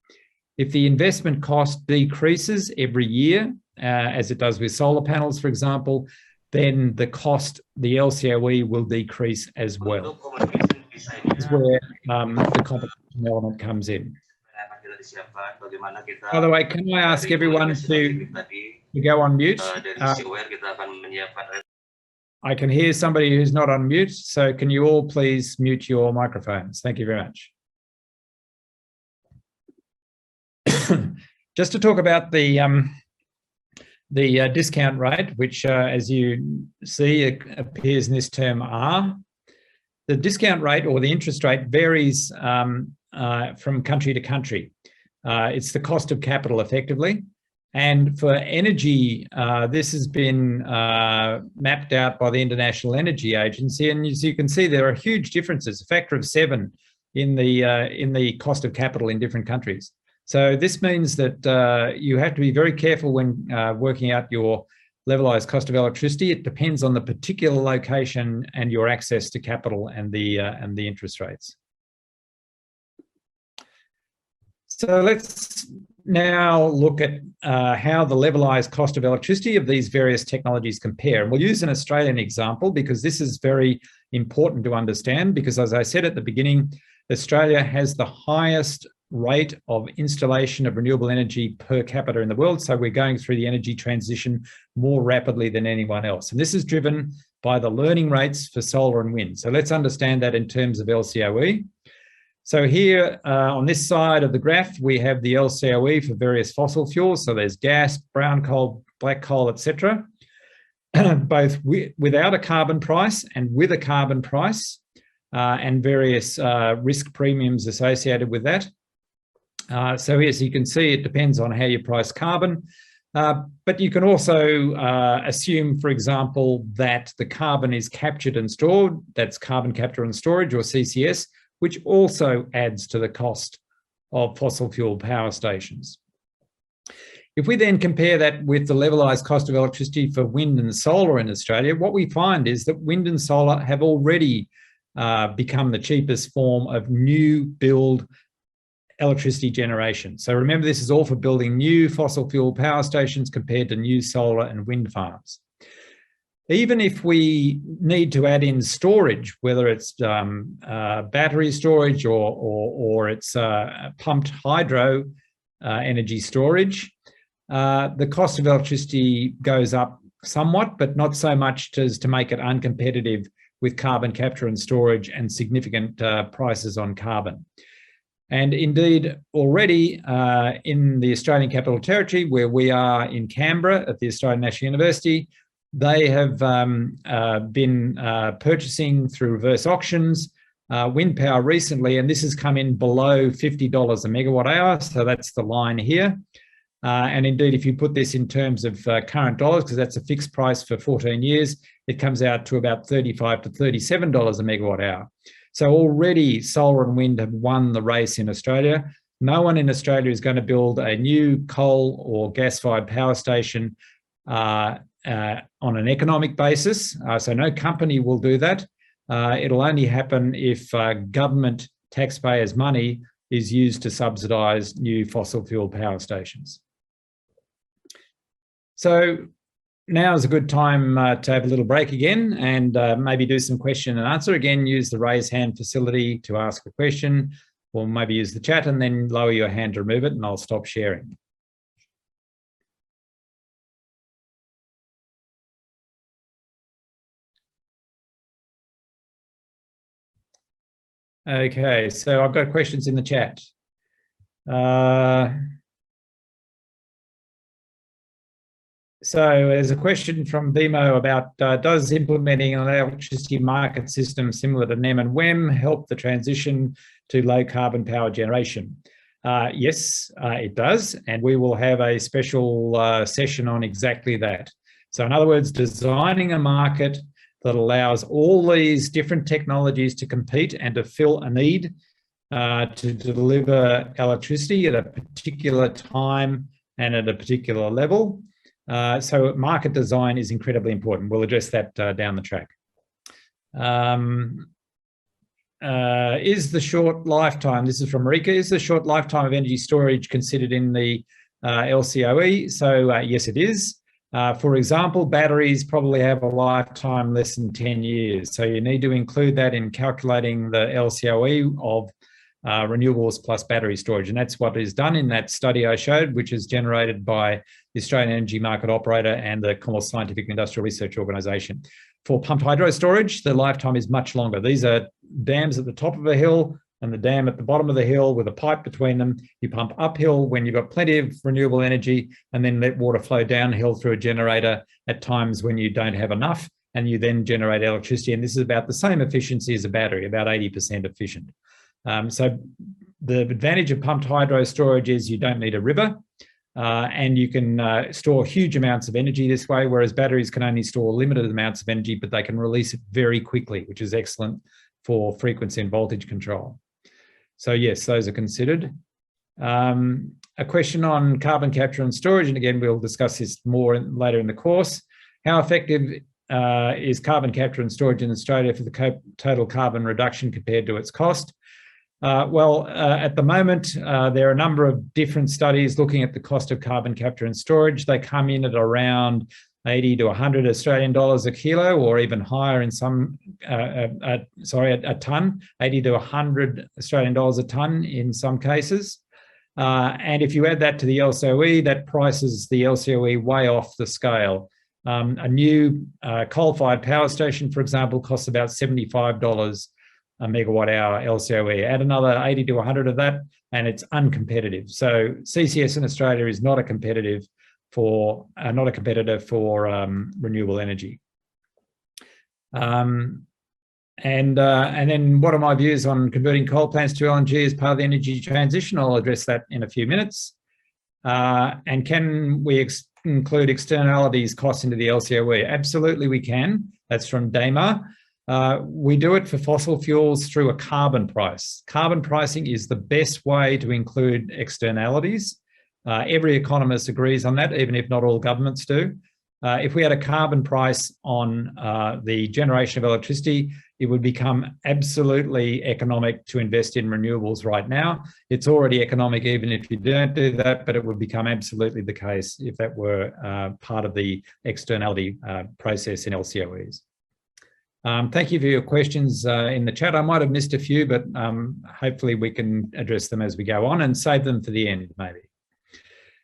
If the investment cost decreases every year, as it does with solar panels, for example, then the cost, the LCOE, will decrease as well. That's where the competition element comes in. By the way, can I ask everyone to go on mute? I can hear somebody who's not on mute, so can you all please mute your microphones? Thank you very much. Just to talk about the discount rate, which, as you see, appears in this term R. The discount rate or the interest rate varies from country to country. It's the cost of capital, effectively. And for energy, this has been mapped out by the International Energy Agency. And as you can see, there are huge differences, a factor of 7 in the cost of capital in different countries. So this means that you have to be very careful when working out your levelized cost of electricity. It depends on the particular location and your access to capital and the interest rates. So let's now look at how the levelized cost of electricity of these various technologies compare. And we'll use an Australian example because this is very important to understand, because as I said at the beginning, Australia has the highest rate of installation of renewable energy per capita in the world. So we're going through the energy transition more rapidly than anyone else. And this is driven by the learning rates for solar and wind. So let's understand that in terms of LCOE. So here on this side of the graph, we have the LCOE for various fossil fuels. So there's gas, brown coal, black coal, etc. Both without a carbon price and with a carbon price, and various risk premiums associated with that. So as you can see, it depends on how you price carbon. But you can also assume, for example, that the carbon is captured and stored. That's carbon capture and storage, or CCS, which also adds to the cost of fossil fuel power stations. If we then compare that with the levelized cost of electricity for wind and solar in Australia, what we find is that wind and solar have already become the cheapest form of new build electricity generation. So remember, this is all for building new fossil fuel power stations compared to new solar and wind farms. Even if we need to add in storage, whether it's battery storage or it's pumped hydro energy storage, the cost of electricity goes up somewhat, but not so much as to make it uncompetitive with carbon capture and storage and significant prices on carbon. And indeed, already in the Australian Capital Territory, where we are in Canberra at the Australian National University, they have been purchasing through reverse auctions wind power recently, and this has come in below $50 a megawatt hour. So that's the line here. And indeed, if you put this in terms of current dollars, because that's a fixed price for 14 years, it comes out to about $35 to $37 a megawatt hour. So already solar and wind have won the race in Australia. No one in Australia is going to build a new coal or gas-fired power station on an economic basis. So no company will do that. It'll only happen if government taxpayers' money is used to subsidise new fossil fuel power stations. So now is a good time to have a little break again and maybe do some question and answer. Again, use the raise hand facility to ask a question, or maybe use the chat and then lower your hand to remove it, and I'll stop sharing. Okay, so I've got questions in the chat. So there's a question from Vimo about does implementing an electricity market system similar to NEM and WEM help the transition to low carbon power generation? Yes, it does. And we will have a special session on exactly that. So in other words, designing a market that allows all these different technologies to compete and to fill a need to deliver electricity at a particular time and at a particular level. So market design is incredibly important. We'll address that down the track. Is the short lifetime, this is from Marika, is the short lifetime of energy storage considered in the LCOE? So yes, it is. For example, batteries probably have a lifetime less than 10 years. So you need to include that in calculating the LCOE of renewables plus battery storage. And that's what is done in that study I showed, which is generated by the Australian Energy Market Operator and the Commonwealth Scientific and Industrial Research Organisation. For pumped hydro storage, the lifetime is much longer. These are dams at the top of a hill and the dam at the bottom of the hill with a pipe between them. You pump uphill when you've got plenty of renewable energy and then let water flow downhill through a generator at times when you don't have enough, and you then generate electricity. And this is about the same efficiency as a battery, about 80% efficient. So the advantage of pumped hydro storage is you don't need a river. and you can store huge amounts of energy this way, whereas batteries can only store limited amounts of energy, but they can release it very quickly, which is excellent for frequency and voltage control. So yes, those are considered. A question on carbon capture and storage, and again, we'll discuss this more later in the course. How effective is carbon capture and storage in Australia for the total carbon reduction compared to its cost? At the moment, there are a number of different studies looking at the cost of carbon capture and storage. They come in at around 80 to 100 Australian dollars a kilo, or even higher in some, a tonne, 80 to 100 Australian dollars a tonne in some cases. And if you add that to the LCOE, that prices the LCOE way off the scale. A new coal-fired power station, for example, costs about $75 a megawatt hour LCOE. Add another 80 to 100 of that, and it's uncompetitive. So CCS in Australia is not a competitor for renewable energy. And then what are my views on converting coal plants to LNG as part of the energy transition? I'll address that in a few minutes. And can we include externalities costs into the LCOE? Absolutely we can. That's from Damar. We do it for fossil fuels through a carbon price. Carbon pricing is the best way to include externalities. Every economist agrees on that, even if not all governments do. If we had a carbon price on the generation of electricity, it would become absolutely economic to invest in renewables right now. It's already economic even if you don't do that, but it would become absolutely the case if that were part of the externality process in LCOEs. Thank you for your questions in the chat. I might have missed a few, but hopefully we can address them as we go on and save them for the end, maybe.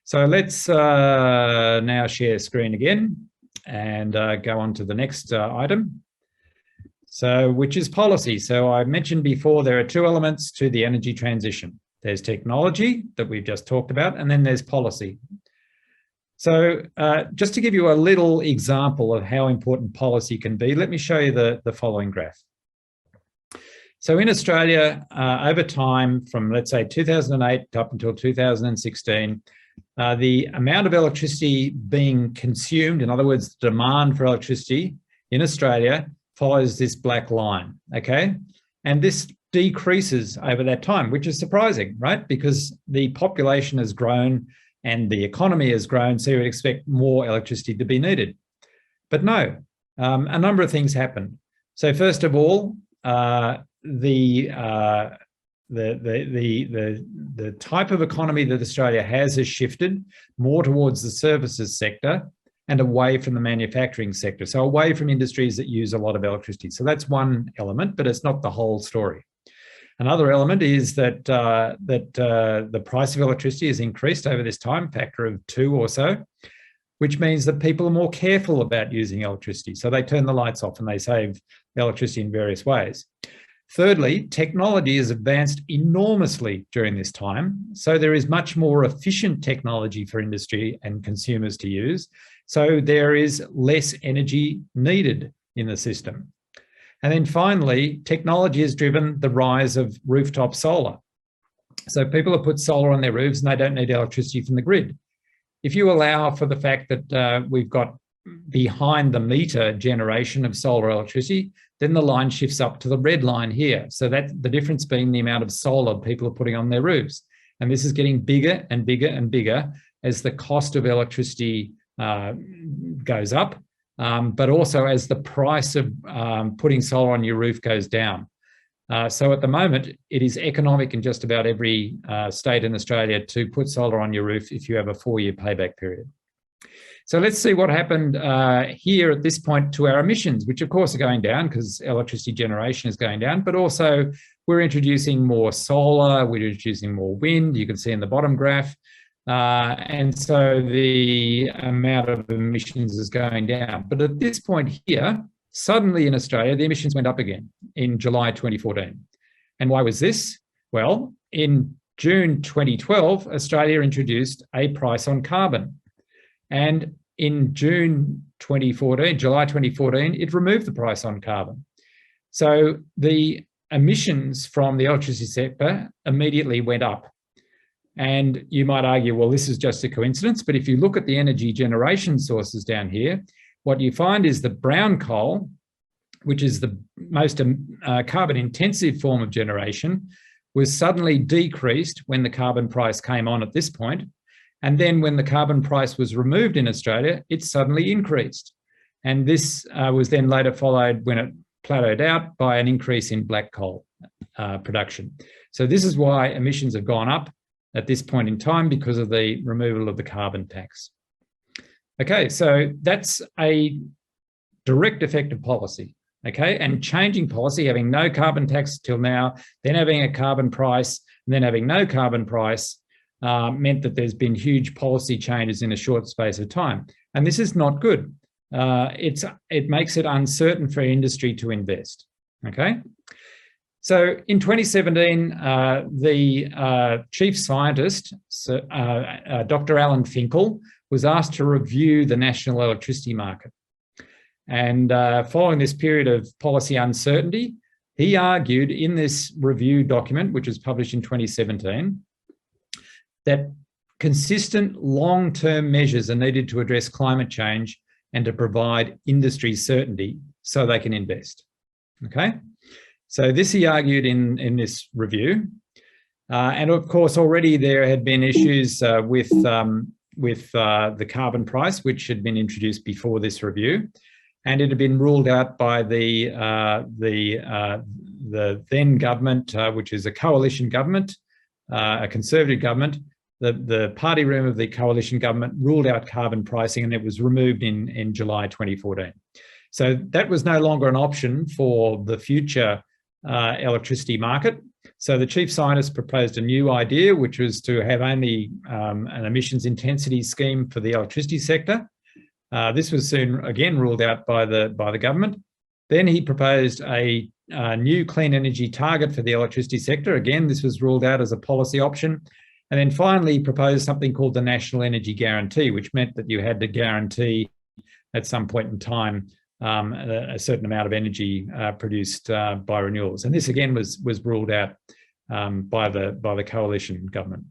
So let's now share screen again and go on to the next item. So, which is policy. So I mentioned before, there are two elements to the energy transition. There's technology that we've just talked about, and then there's policy. So just to give you a little example of how important policy can be, let me show you the following graph. So in Australia, over time, from let's say 2008 up until 2016, the amount of electricity being consumed, in other words, demand for electricity in Australia, follows this black line, okay? And this decreases over that time, which is surprising, right? Because the population has grown and the economy has grown, so you would expect more electricity to be needed. But no, a number of things happened. So first of all, the type of economy that Australia has shifted more towards the services sector and away from the manufacturing sector. So away from industries that use a lot of electricity. So that's one element, but it's not the whole story. Another element is that the price of electricity has increased over this time, factor of 2 or so, which means that people are more careful about using electricity. So they turn the lights off and they save electricity in various ways. Thirdly, technology has advanced enormously during this time. So there is much more efficient technology for industry and consumers to use. So there is less energy needed in the system. And then finally, technology has driven the rise of rooftop solar. So people have put solar on their roofs and they don't need electricity from the grid. If you allow for the fact that we've got behind the meter generation of solar electricity, then the line shifts up to the red line here. So that the difference being the amount of solar people are putting on their roofs. And this is getting bigger and bigger and bigger as the cost of electricity goes up, but also as the price of putting solar on your roof goes down. So at the moment, it is economic in just about every state in Australia to put solar on your roof if you have a 4-year payback period. So let's see what happened here at this point to our emissions, which of course are going down because electricity generation is going down, but also we're introducing more solar, we're introducing more wind, you can see in the bottom graph. And so the amount of emissions is going down. But at this point here, suddenly in Australia, the emissions went up again in July 2014. And why was this? Well, in June 2012, Australia introduced a price on carbon. And in June 2014, July 2014, it removed the price on carbon. So the emissions from the electricity sector immediately went up. And you might argue, well, this is just a coincidence. But if you look at the energy generation sources down here, what you find is that brown coal, which is the most carbon intensive form of generation, was suddenly decreased when the carbon price came on at this point. And then when the carbon price was removed in Australia, it suddenly increased. And this was then later followed, when it plateaued out, by an increase in black coal production. So this is why emissions have gone up at this point in time, because of the removal of the carbon tax. Okay, so that's a direct effect of policy. Okay, and changing policy, having no carbon tax till now, then having a carbon price, and then having no carbon price, meant that there's been huge policy changes in a short space of time. And this is not good. It makes it uncertain for industry to invest. Okay, so in 2017, the chief scientist, Dr. Alan Finkel, was asked to review the national electricity market. And following this period of policy uncertainty, he argued in this review document, which was published in 2017, that consistent long-term measures are needed to address climate change and to provide industry certainty so they can invest. Okay, so this he argued in this review. And of course, already there had been issues with the carbon price, which had been introduced before this review. And it had been ruled out by the then government, which is a coalition government, a conservative government. The party room of the coalition government ruled out carbon pricing, and it was removed in July 2014. So that was no longer an option for the future electricity market. So the chief scientist proposed a new idea, which was to have only an emissions intensity scheme for the electricity sector. This was soon again ruled out by the government. Then he proposed a new clean energy target for the electricity sector. Again, this was ruled out as a policy option. And then finally he proposed something called the National Energy Guarantee, which meant that you had to guarantee at some point in time a certain amount of energy produced by renewables. And this again was ruled out by the coalition government.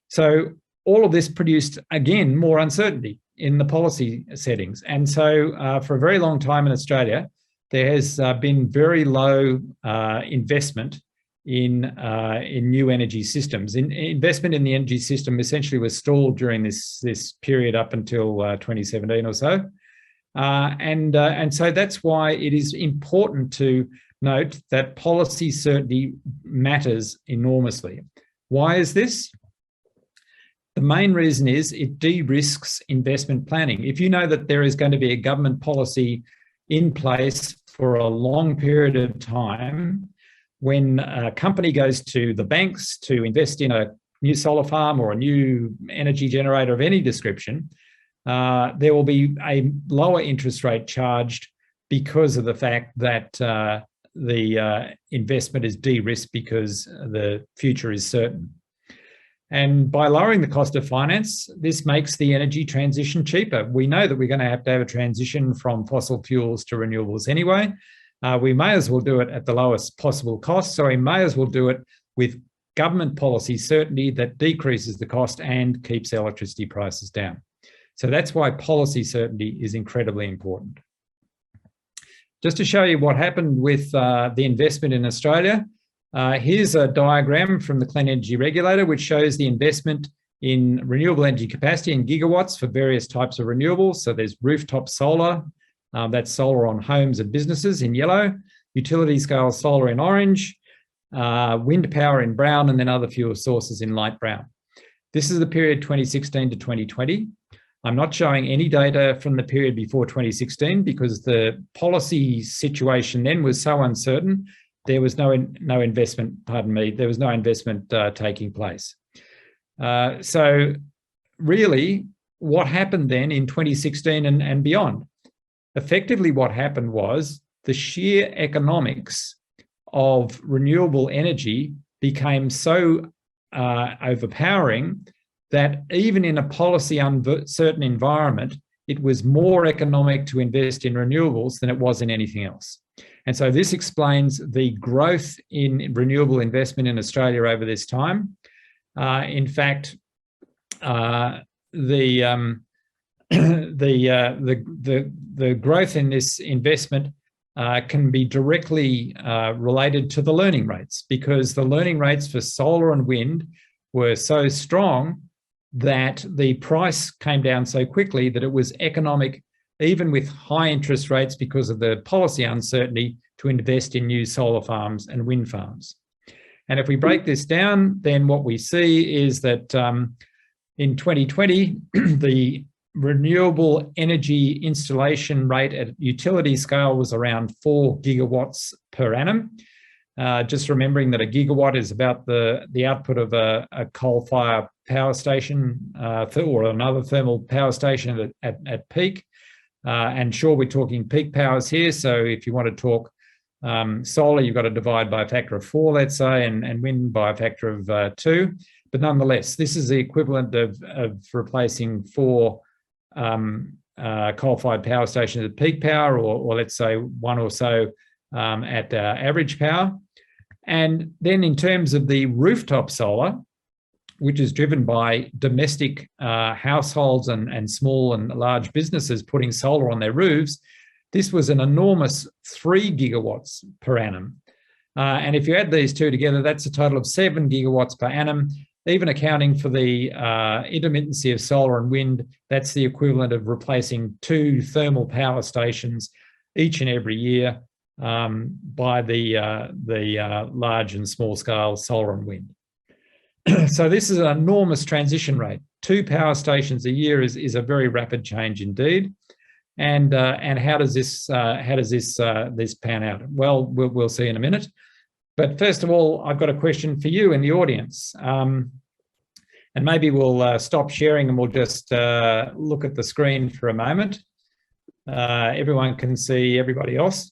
So all of this produced, again, more uncertainty in the policy settings. And so for a very long time in Australia, there has been very low investment in new energy systems. Investment in the energy system essentially was stalled during this period up until 2017 or so. And so that's why it is important to note that policy certainty matters enormously. Why is this? The main reason is it de-risks investment planning. If you know that there is going to be a government policy in place for a long period of time, when a company goes to the banks to invest in a new solar farm or a new energy generator of any description, there will be a lower interest rate charged because of the fact that the investment is de-risked because the future is certain. And by lowering the cost of finance, this makes the energy transition cheaper. We know that we're going to have a transition from fossil fuels to renewables anyway. We may as well do it at the lowest possible cost. So we may as well do it with government policy certainty that decreases the cost and keeps electricity prices down. So that's why policy certainty is incredibly important. Just to show you what happened with the investment in Australia, here's a diagram from the Clean Energy Regulator, which shows the investment in renewable energy capacity in gigawatts for various types of renewables. So there's rooftop solar, that's solar on homes and businesses in yellow, utility scale solar in orange, wind power in brown, and then other fuel sources in light brown. This is the period 2016 to 2020. I'm not showing any data from the period before 2016 because the policy situation then was so uncertain. There was no investment, pardon me, there was no investment taking place. So really what happened then in 2016 and beyond? Effectively what happened was the sheer economics of renewable energy became so overpowering that even in a policy uncertain environment, it was more economic to invest in renewables than it was in anything else. And so this explains the growth in renewable investment in Australia over this time. In fact, the growth in this investment can be directly related to the learning rates, because the learning rates for solar and wind were so strong that the price came down so quickly that it was economic, even with high interest rates because of the policy uncertainty, to invest in new solar farms and wind farms. And if we break this down, then what we see is that in 2020, the renewable energy installation rate at utility scale was around 4 gigawatts per annum. Just remembering that a gigawatt is about the output of a coal-fired power station or another thermal power station at peak. And sure, we're talking peak powers here. So if you want to talk solar, you've got to divide by a factor of 4, let's say, and wind by a factor of 2. But nonetheless, this is the equivalent of replacing 4 coal-fired power stations at peak power, or let's say 1 or so at average power. And then in terms of the rooftop solar, which is driven by domestic households and small and large businesses putting solar on their roofs, this was an enormous 3 gigawatts per annum. And if you add these two together, that's a total of 7 gigawatts per annum. Even accounting for the intermittency of solar and wind, that's the equivalent of replacing 2 thermal power stations each and every year by the large and small scale solar and wind. So this is an enormous transition rate. 2 power stations a year is a very rapid change indeed. And how does this pan out? Well, we'll see in a minute. But first of all, I've got a question for you in the audience. And maybe we'll stop sharing and we'll just look at the screen for a moment. Everyone can see everybody else.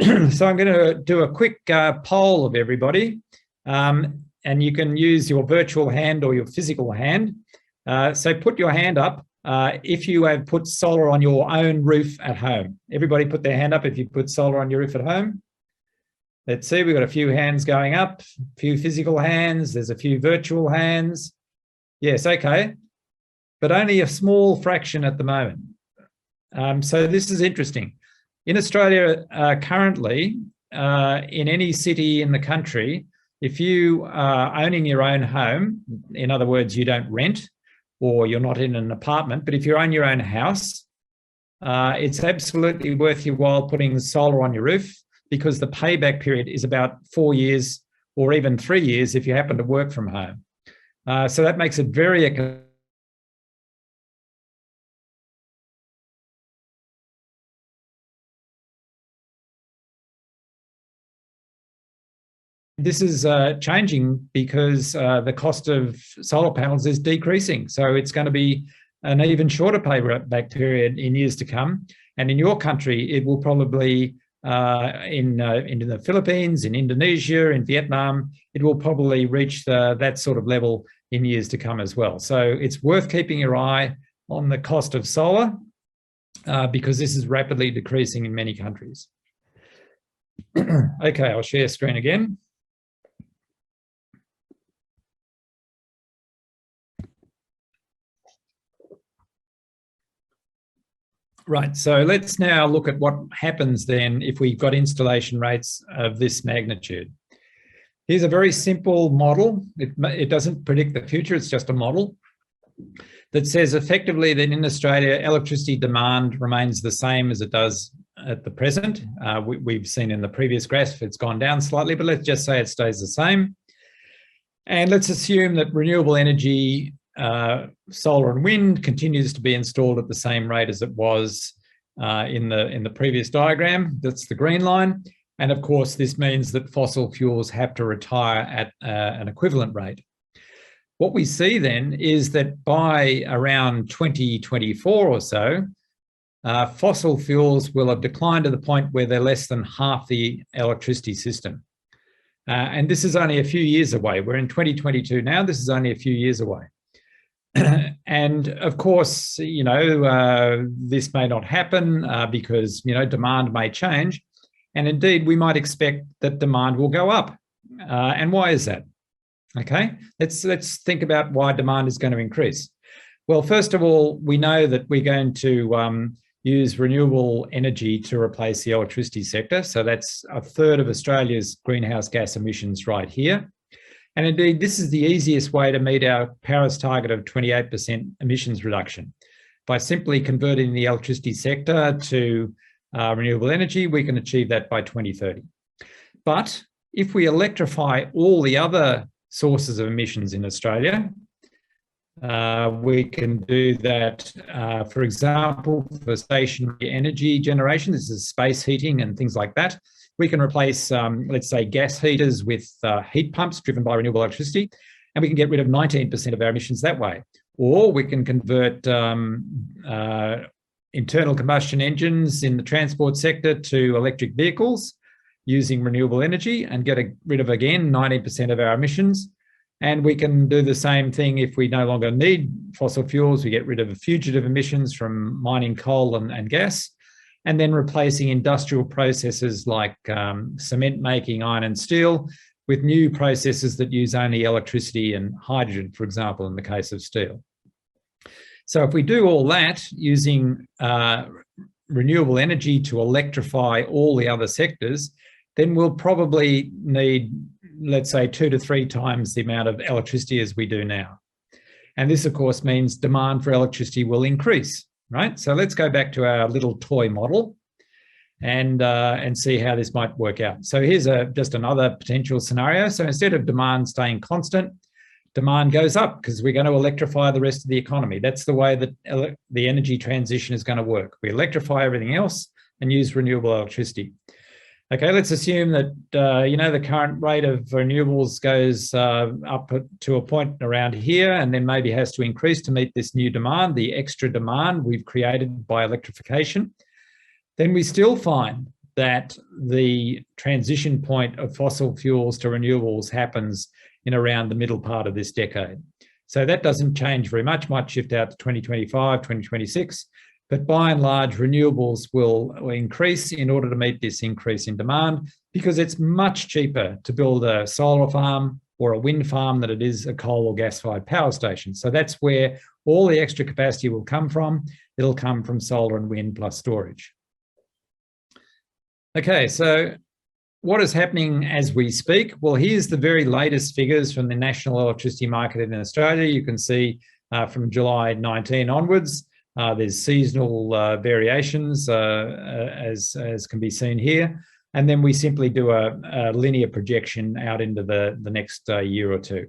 So I'm going to do a quick poll of everybody. And you can use your virtual hand or your physical hand. So put your hand up if you have put solar on your own roof at home. Everybody put their hand up if you put solar on your roof at home. Let's see, we've got a few hands going up, a few physical hands, there's a few virtual hands. Yes, okay, but only a small fraction at the moment. So this is interesting. In Australia, currently, in any city in the country, if you are owning your own home, in other words, you don't rent or you're not in an apartment, but if you own your own house, it's absolutely worth your while putting solar on your roof, because the payback period is about 4 years or even 3 years if you happen to work from home. So that makes it very economic. This is changing because the cost of solar panels is decreasing. So it's going to be an even shorter payback period in years to come. And in your country, it will probably, in the Philippines, in Indonesia, in Vietnam, it will probably reach that sort of level in years to come as well. So it's worth keeping your eye on the cost of solar because this is rapidly decreasing in many countries. Okay, I'll share screen again. Right, so let's now look at what happens then if we've got installation rates of this magnitude. Here's a very simple model. It doesn't predict the future, it's just a model that says effectively that in Australia, electricity demand remains the same as it does at the present. We've seen in the previous graph it's gone down slightly, but let's just say it stays the same. And let's assume that renewable energy, solar and wind, continues to be installed at the same rate as it was in the previous diagram. That's the green line. And of course, this means that fossil fuels have to retire at an equivalent rate. What we see then is that by around 2024 or so, fossil fuels will have declined to the point where they're less than half the electricity system. And this is only a few years away. We're in 2022 now, this is only a few years away. And of course, you know, this may not happen because, you know, demand may change. And indeed, we might expect that demand will go up. And why is that? Okay, let's think about why demand is going to increase. Well, first of all, we know that we're going to use renewable energy to replace the electricity sector. So that's a third of Australia's greenhouse gas emissions right here. And indeed, this is the easiest way to meet our Paris target of 28% emissions reduction. By simply converting the electricity sector to renewable energy, we can achieve that by 2030. But if we electrify all the other sources of emissions in Australia, we can do that, for example, for stationary energy generation. This is space heating and things like that. We can replace, let's say, gas heaters with heat pumps driven by renewable electricity, and we can get rid of 19% of our emissions that way. Or we can convert internal combustion engines in the transport sector to electric vehicles using renewable energy and get rid of, again, 90% of our emissions. And we can do the same thing if we no longer need fossil fuels. We get rid of fugitive emissions from mining coal and gas, and then replacing industrial processes like cement making, iron and steel, with new processes that use only electricity and hydrogen, for example, in the case of steel. So if we do all that using renewable energy to electrify all the other sectors, then we'll probably need, let's say, 2 to 3 times the amount of electricity as we do now. And this, of course, means demand for electricity will increase, right? So let's go back to our little toy model and see how this might work out. So here's just another potential scenario. So instead of demand staying constant, demand goes up because we're going to electrify the rest of the economy. That's the way that the energy transition is going to work. We electrify everything else and use renewable electricity. Okay, let's assume that, the current rate of renewables goes up to a point around here and then maybe has to increase to meet this new demand, the extra demand we've created by electrification. Then we still find that the transition point of fossil fuels to renewables happens in around the middle part of this decade. So that doesn't change very much, might shift out to 2025, 2026. But by and large, renewables will increase in order to meet this increase in demand because it's much cheaper to build a solar farm or a wind farm than it is a coal or gas-fired power station. So that's where all the extra capacity will come from. It'll come from solar and wind plus storage. Okay, so what is happening as we speak? Well, here's the very latest figures from the national electricity market in Australia. You can see from July 19 onwards, there's seasonal variations as can be seen here. And then we simply do a linear projection out into the next year or two.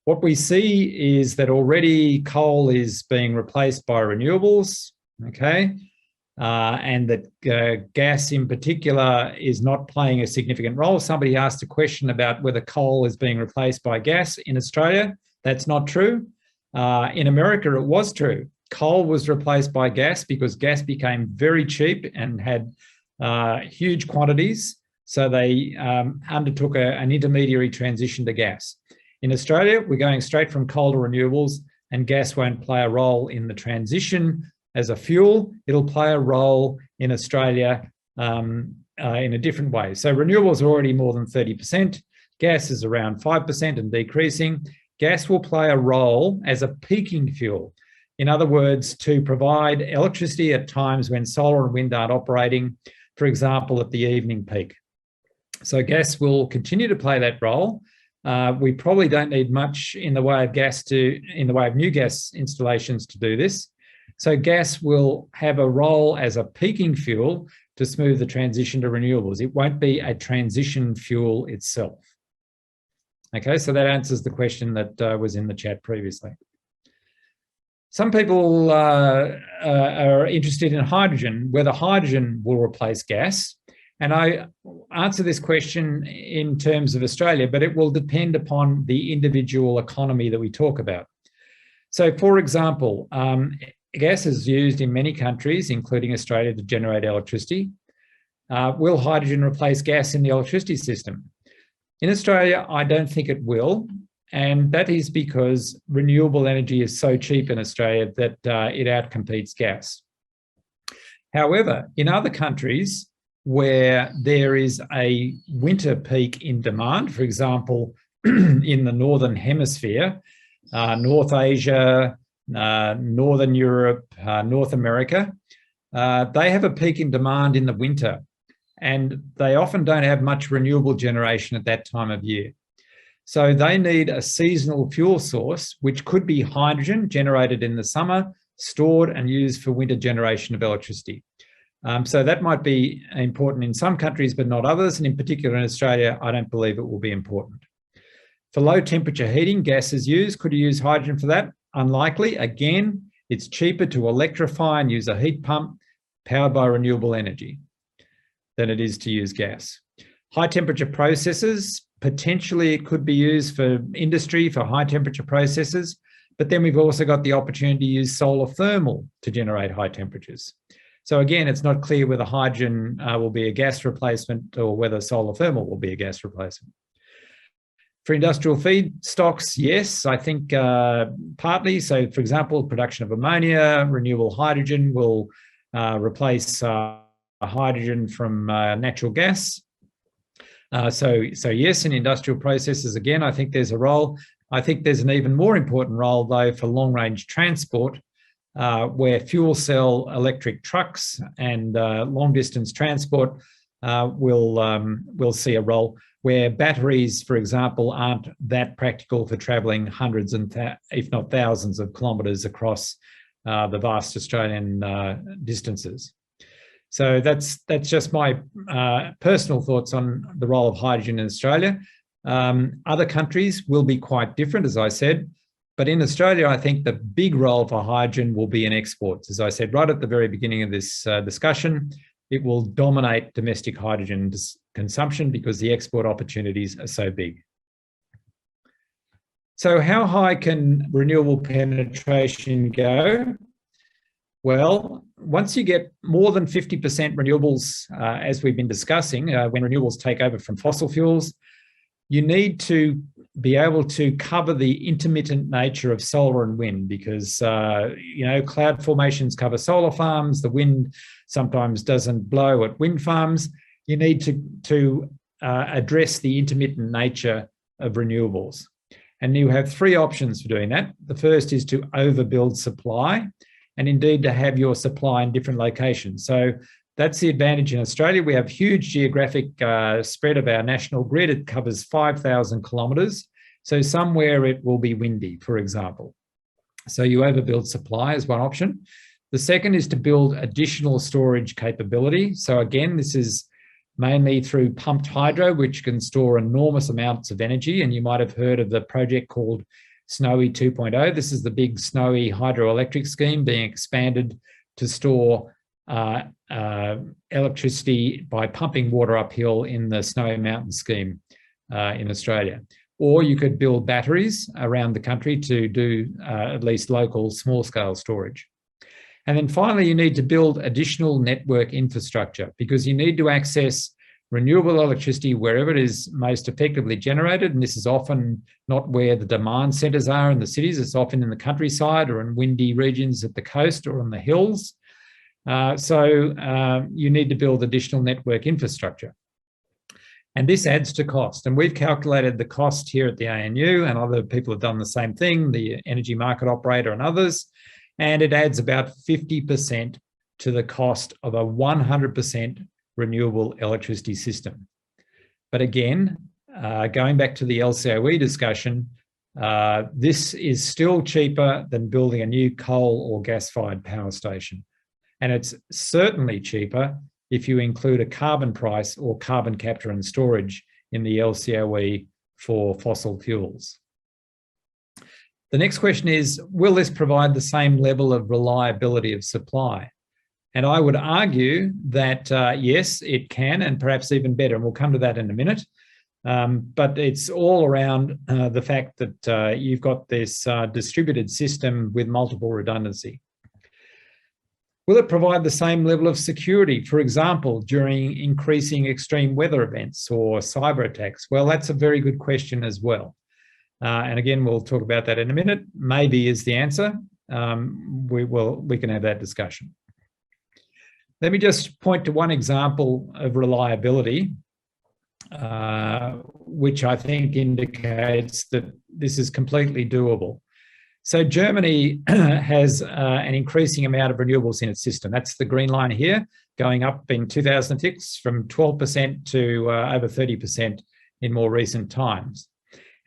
What we see is that already coal is being replaced by renewables, okay? And that gas in particular is not playing a significant role. Somebody asked a question about whether coal is being replaced by gas in Australia. That's not true. In America, it was true. Coal was replaced by gas because gas became very cheap and had huge quantities. So they undertook an intermediary transition to gas. In Australia, we're going straight from coal to renewables, and gas won't play a role in the transition as a fuel. It'll play a role in Australia in a different way. So renewables are already more than 30%. Gas is around 5% and decreasing. Gas will play a role as a peaking fuel. In other words, to provide electricity at times when solar and wind aren't operating, for example, at the evening peak. So gas will continue to play that role. We probably don't need much in the way of new gas installations to do this. So gas will have a role as a peaking fuel to smooth the transition to renewables. It won't be a transition fuel itself. Okay, so that answers the question that was in the chat previously. Some people are interested in hydrogen, whether hydrogen will replace gas. And I answer this question in terms of Australia, but it will depend upon the individual economy that we talk about. So, for example, gas is used in many countries, including Australia, to generate electricity. Will hydrogen replace gas in the electricity system? In Australia, I don't think it will. And that is because renewable energy is so cheap in Australia that it outcompetes gas. However, in other countries where there is a winter peak in demand, for example, in the Northern Hemisphere, North Asia, Northern Europe, North America, they have a peak in demand in the winter, and they often don't have much renewable generation at that time of year. So they need a seasonal fuel source, which could be hydrogen generated in the summer, stored and used for winter generation of electricity. So that might be important in some countries, but not others. And in particular in Australia, I don't believe it will be important. For low temperature heating, gas is used. Could you use hydrogen for that? Unlikely. Again, it's cheaper to electrify and use a heat pump powered by renewable energy than it is to use gas. High temperature processes, potentially it could be used for industry, for high temperature processes, but then we've also got the opportunity to use solar thermal to generate high temperatures. So again, it's not clear whether hydrogen will be a gas replacement or whether solar thermal will be a gas replacement. For industrial feedstocks, yes, I think partly. So for example, production of ammonia, renewable hydrogen will replace hydrogen from natural gas. So yes, in industrial processes, again, I think there's a role. I think there's an even more important role, though, for long-range transport, where fuel cell electric trucks and long-distance transport will see a role, where batteries, for example, aren't that practical for travelling hundreds and if not thousands of kilometres across the vast Australian distances. So that's just my personal thoughts on the role of hydrogen in Australia. Other countries will be quite different, as I said, but in Australia, I think the big role for hydrogen will be in exports. As I said right at the very beginning of this discussion, it will dominate domestic hydrogen consumption because the export opportunities are so big. So how high can renewable penetration go? Well, once you get more than 50% renewables, as we've been discussing, when renewables take over from fossil fuels, you need to be able to cover the intermittent nature of solar and wind because, cloud formations cover solar farms, the wind sometimes doesn't blow at wind farms. You need to address the intermittent nature of renewables. And you have three options for doing that. The first is to overbuild supply, and indeed to have your supply in different locations. So that's the advantage in Australia. We have huge geographic spread of our national grid. It covers 5,000 kilometres. So somewhere it will be windy, for example. So you overbuild supply is one option. The second is to build additional storage capability. So again, this is mainly through pumped hydro, which can store enormous amounts of energy. And you might have heard of the project called Snowy 2.0. This is the big Snowy hydroelectric scheme being expanded to store electricity by pumping water uphill in the Snowy Mountain scheme in Australia. Or you could build batteries around the country to do at least local small-scale storage. And then finally, you need to build additional network infrastructure because you need to access renewable electricity wherever it is most effectively generated. And this is often not where the demand centres are in the cities. It's often in the countryside or in windy regions at the coast or on the hills. So you need to build additional network infrastructure. And this adds to cost. And we've calculated the cost here at the ANU, and other people have done the same thing, the energy market operator and others. And it adds about 50% to the cost of a 100% renewable electricity system. But again, going back to the LCOE discussion, this is still cheaper than building a new coal or gas-fired power station. And it's certainly cheaper if you include a carbon price or carbon capture and storage in the LCOE for fossil fuels. The next question is, will this provide the same level of reliability of supply? And I would argue that yes, it can, and perhaps even better, and we'll come to that in a minute. But it's all around the fact that you've got this distributed system with multiple redundancy. Will it provide the same level of security, for example, during increasing extreme weather events or cyber attacks? Well, that's a very good question as well. And again, we'll talk about that in a minute. Maybe is the answer. We can have that discussion. Let me just point to one example of reliability. which I think indicates that this is completely doable. So Germany has an increasing amount of renewables in its system. That's the green line here, going up in 2006 from 12% to over 30% in more recent times.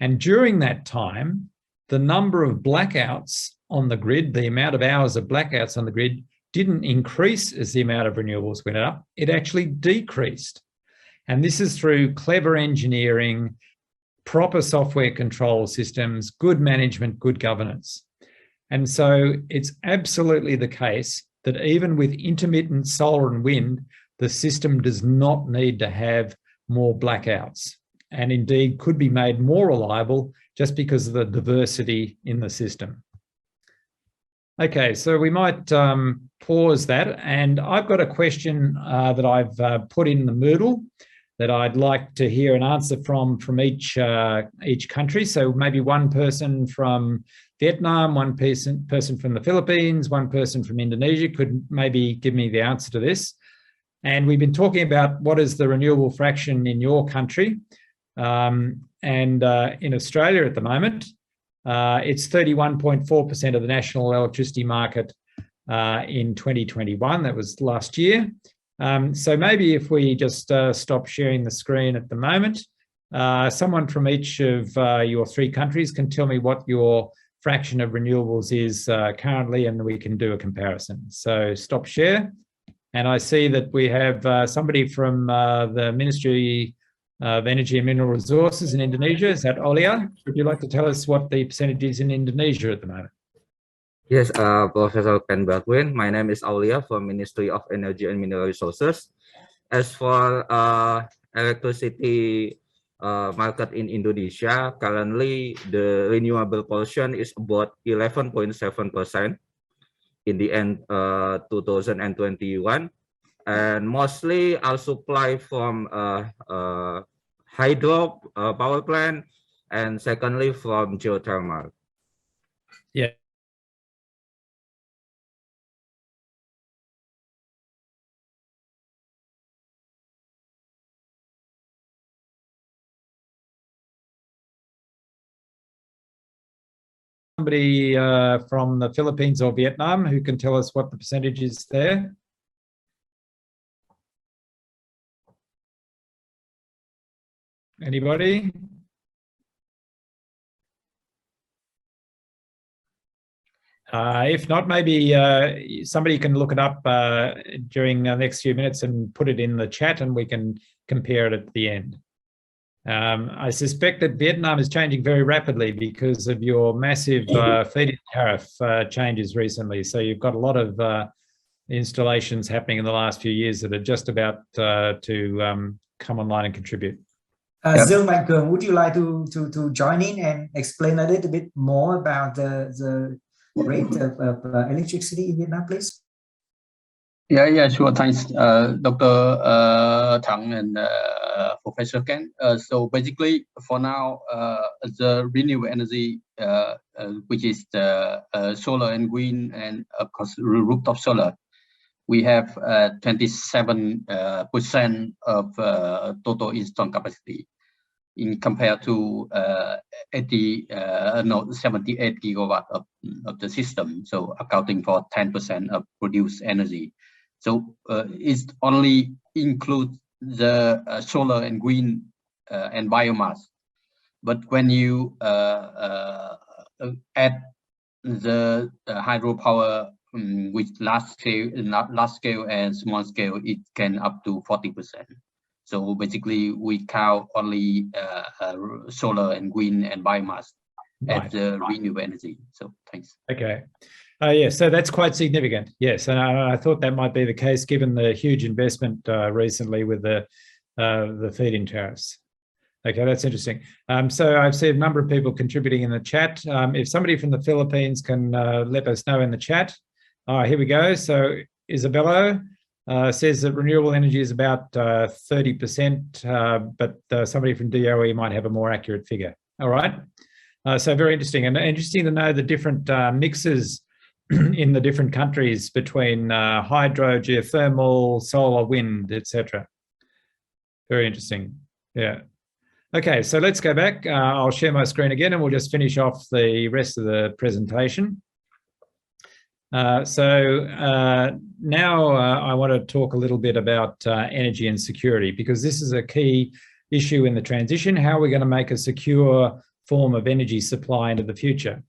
And during that time, the number of blackouts on the grid, the amount of hours of blackouts on the grid, didn't increase as the amount of renewables went up. It actually decreased. And this is through clever engineering, proper software control systems, good management, good governance. And so it's absolutely the case that even with intermittent solar and wind, the system does not need to have more blackouts, and indeed could be made more reliable just because of the diversity in the system. Okay, so we might pause that, and I've got a question that I've put in the Moodle that I'd like to hear an answer from each country. So maybe one person from Vietnam, one person from the Philippines, one person from Indonesia could maybe give me the answer to this. And we've been talking about what is the renewable fraction in your country. And in Australia at the moment, it's 31.4% of the national electricity market in 2021. That was last year. So maybe if we just stop sharing the screen at the moment, someone from each of your three countries can tell me what your fraction of renewables is currently, and we can do a comparison. So stop share. And I see that we have somebody from the Ministry of Energy and Mineral Resources in Indonesia. Is that Olia? Would you like to tell us what the percentage is in Indonesia at the moment? Yes, Professor Ken Baldwin. My name is Aulia from Ministry of Energy and Mineral Resources. As for electricity market in Indonesia, currently the renewable portion is about 11.7% in the end 2021, and mostly are supply from hydro power plant, and secondly from geothermal. Yeah. Somebody from the Philippines or Vietnam who can tell us what the percentage is there? Anybody? If not, maybe somebody can look it up during the next few minutes and put it in the chat, and we can compare it at the end. I suspect that Vietnam is changing very rapidly because of your massive feed-in tariff changes recently. So you've got a lot of installations happening in the last few years that are just about to come online and contribute. Zil Mạnh, would you like to join in and explain a little bit more about the rate of electricity in Vietnam, please? Yeah, sure. Thanks, Dr. Thắng and Professor Ken. So basically, for now, the renewable energy, which is the solar and wind, and of course rooftop solar, we have 27% of total installed capacity, in compared to 78 gigawatt of the system, so accounting for 10% of produced energy. So it only includes the solar and wind and biomass. But when you add the hydropower, with large scale and small scale, it can up to 40%. So basically, we count only solar and wind and biomass as the renewable energy. So thanks. Okay. Yeah, so that's quite significant. Yes, and I thought that might be the case given the huge investment recently with the feed-in tariffs. Okay, that's interesting. So I've seen a number of people contributing in the chat. If somebody from the Philippines can let us know in the chat. Here we go. So Isabella says that renewable energy is about 30%, but somebody from DOE might have a more accurate figure. All right. So very interesting, and interesting to know the different mixes in the different countries between hydro, geothermal, solar, wind, etc. Very interesting. Yeah. Okay, so let's go back. I'll share my screen again and we'll just finish off the rest of the presentation. Now I want to talk a little bit about energy and security, because this is a key issue in the transition. How are we going to make a secure form of energy supply into the future?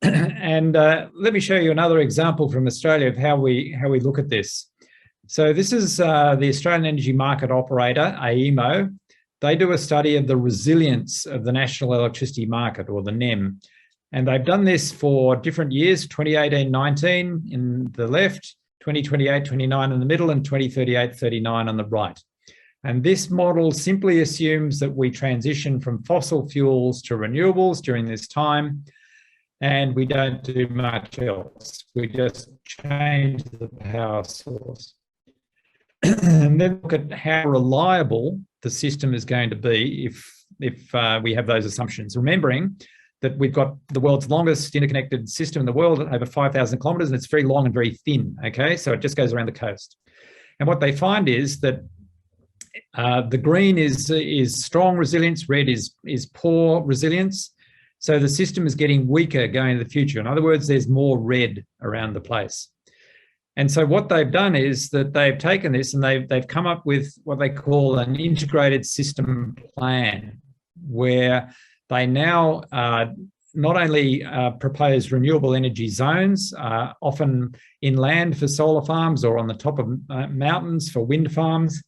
And let me show you another example from Australia of how we look at this. So this is the Australian Energy Market Operator, AEMO. They do a study of the resilience of the National Electricity Market, or the NEM. And they've done this for different years, 2018-19 in the left, 2028-29 in the middle, and 2038-39 on the right. And this model simply assumes that we transition from fossil fuels to renewables during this time, and we don't do much else. We just change the power source. And then look at how reliable the system is going to be if we have those assumptions. Remembering that we've got the world's longest interconnected system in the world, over 5,000 kilometers, and it's very long and very thin, okay? So it just goes around the coast. And what they find is that the green is strong resilience, red is poor resilience. So the system is getting weaker going into the future. In other words, there's more red around the place. And so what they've done is that they've taken this and they've come up with what they call an integrated system plan, where they now not only propose renewable energy zones, often inland for solar farms or on the top of mountains for wind farms,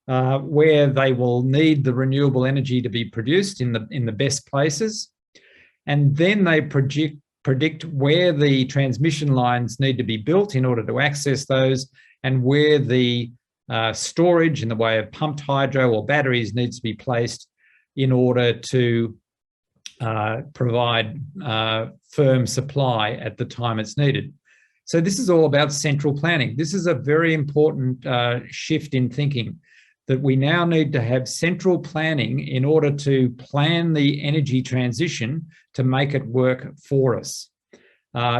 where they will need the renewable energy to be produced in the best places. And then they predict where the transmission lines need to be built in order to access those, and where the storage in the way of pumped hydro or batteries needs to be placed in order to provide firm supply at the time it's needed. So this is all about central planning. This is a very important shift in thinking, that we now need to have central planning in order to plan the energy transition to make it work for us.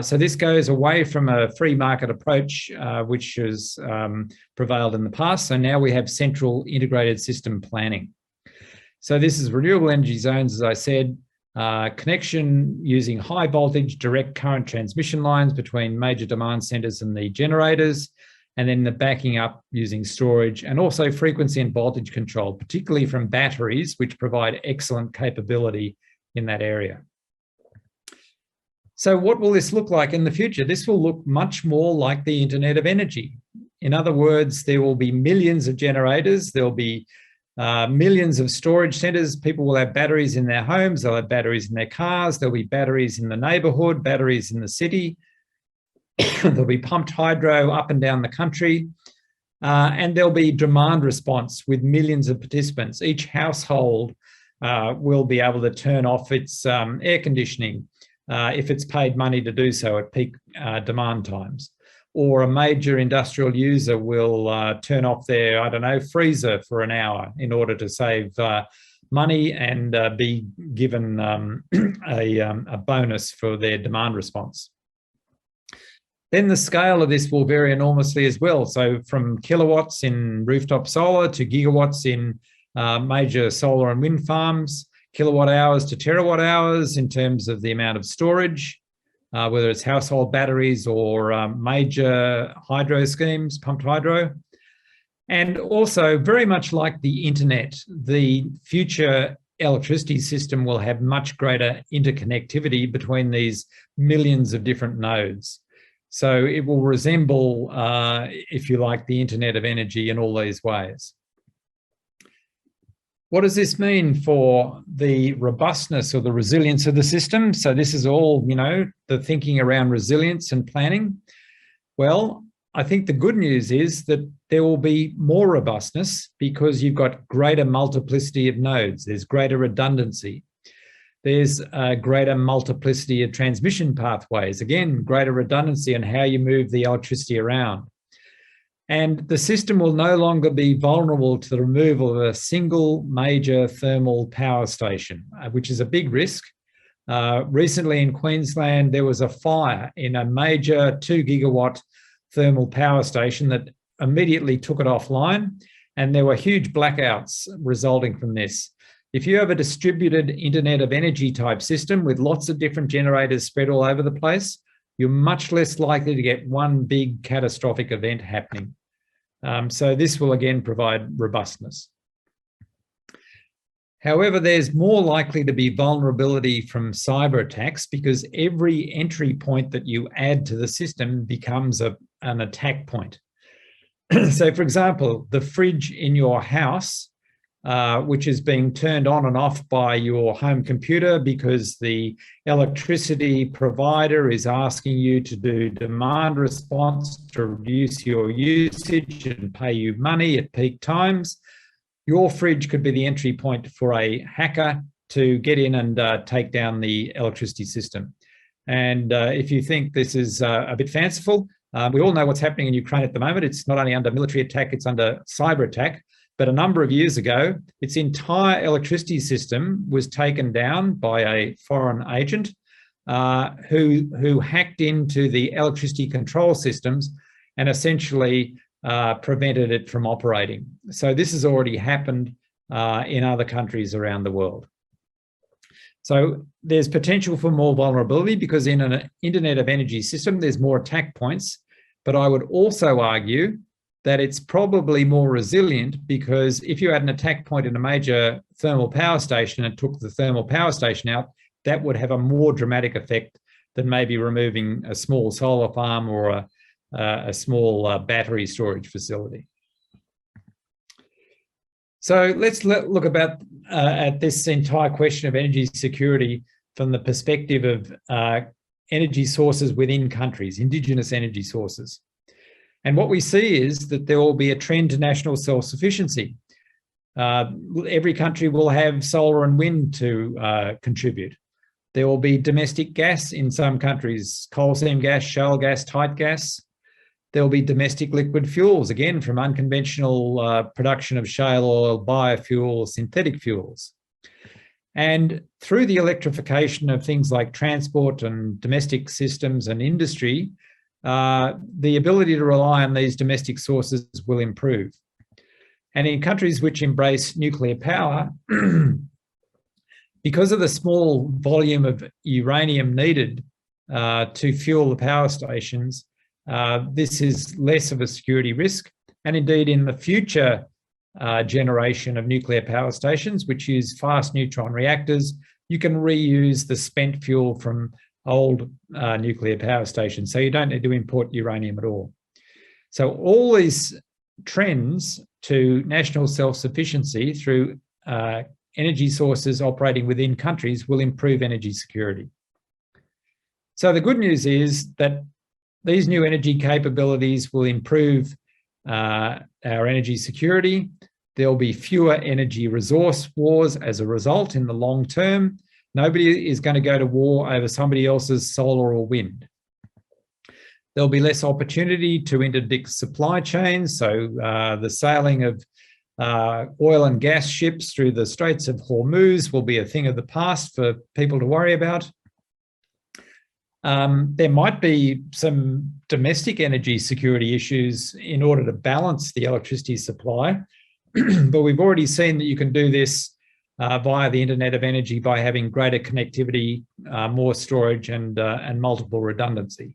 So this goes away from a free market approach, which has prevailed in the past. So now we have central integrated system planning. So this is renewable energy zones, as I said, connection using high voltage direct current transmission lines between major demand centers and the generators, and then the backing up using storage, and also frequency and voltage control, particularly from batteries, which provide excellent capability in that area. So what will this look like in the future? This will look much more like the Internet of Energy. In other words, there will be millions of generators, there'll be millions of storage centers. People will have batteries in their homes, they'll have batteries in their cars, there'll be batteries in the neighborhood, batteries in the city. There'll be pumped hydro up and down the country, and there'll be demand response with millions of participants. Each household will be able to turn off its air conditioning if it's paid money to do so at peak demand times. Or a major industrial user will turn off their, I don't know, freezer for an hour in order to save money and be given a bonus for their demand response. Then the scale of this will vary enormously as well. So from kilowatts in rooftop solar to gigawatts in major solar and wind farms, kilowatt hours to terawatt hours in terms of the amount of storage, whether it's household batteries or major hydro schemes, pumped hydro. And also very much like the internet, the future electricity system will have much greater interconnectivity between these millions of different nodes. So it will resemble, if you like, the Internet of Energy in all these ways. What does this mean for the robustness or the resilience of the system? So this is all, you know, the thinking around resilience and planning. Well, I think the good news is that there will be more robustness because you've got greater multiplicity of nodes. There's greater redundancy. There's a greater multiplicity of transmission pathways. Again, greater redundancy in how you move the electricity around. And the system will no longer be vulnerable to the removal of a single major thermal power station, which is a big risk. Recently in Queensland, there was a fire in a major 2 gigawatt thermal power station that immediately took it offline. and there were huge blackouts resulting from this. If you have a distributed Internet of Energy type system with lots of different generators spread all over the place, you're much less likely to get one big catastrophic event happening. So this will again provide robustness. However, there's more likely to be vulnerability from cyber attacks because every entry point that you add to the system becomes an attack point. So for example, the fridge in your house, which is being turned on and off by your home computer because the electricity provider is asking you to do demand response to reduce your usage and pay you money at peak times. Your fridge could be the entry point for a hacker to get in and take down the electricity system. And if you think this is a bit fanciful, we all know what's happening in Ukraine at the moment. It's not only under military attack, it's under cyber attack. But a number of years ago, its entire electricity system was taken down by a foreign agent who hacked into the electricity control systems and essentially prevented it from operating. So this has already happened in other countries around the world. So there's potential for more vulnerability because in an Internet of Energy system, there's more attack points. But I would also argue that it's probably more resilient because if you had an attack point in a major thermal power station and took the thermal power station out, that would have a more dramatic effect than maybe removing a small solar farm or a small battery storage facility. So let's look at this entire question of energy security from the perspective of energy sources within countries, indigenous energy sources. And what we see is that there will be a trend to national self-sufficiency. Every country will have solar and wind to contribute. There will be domestic gas in some countries, coal seam gas, shale gas, tight gas. There will be domestic liquid fuels, again, from unconventional production of shale oil, biofuel, synthetic fuels. And through the electrification of things like transport and domestic systems and industry, the ability to rely on these domestic sources will improve. And in countries which embrace nuclear power, because of the small volume of uranium needed to fuel the power stations, this is less of a security risk. And indeed, in the future generation of nuclear power stations, which use fast neutron reactors, you can reuse the spent fuel from old nuclear power stations. So you don't need to import uranium at all. So all these trends to national self-sufficiency through energy sources operating within countries will improve energy security. So the good news is that these new energy capabilities will improve our energy security. There'll be fewer energy resource wars as a result in the long term. Nobody is going to go to war over somebody else's solar or wind. There'll be less opportunity to interdict supply chains. So the sailing of oil and gas ships through the Straits of Hormuz will be a thing of the past for people to worry about. There might be some domestic energy security issues in order to balance the electricity supply, but we've already seen that you can do this via the Internet of Energy by having greater connectivity, more storage and multiple redundancy.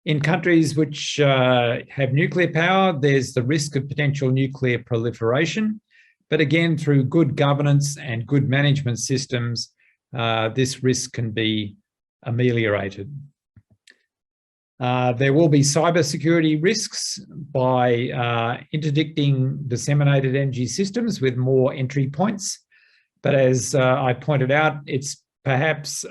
In countries which have nuclear power, there's the risk of potential nuclear proliferation. But again, through good governance and good management systems, this risk can be ameliorated. There will be cybersecurity risks by interdicting disseminated energy systems with more entry points. But as I pointed out, it's perhaps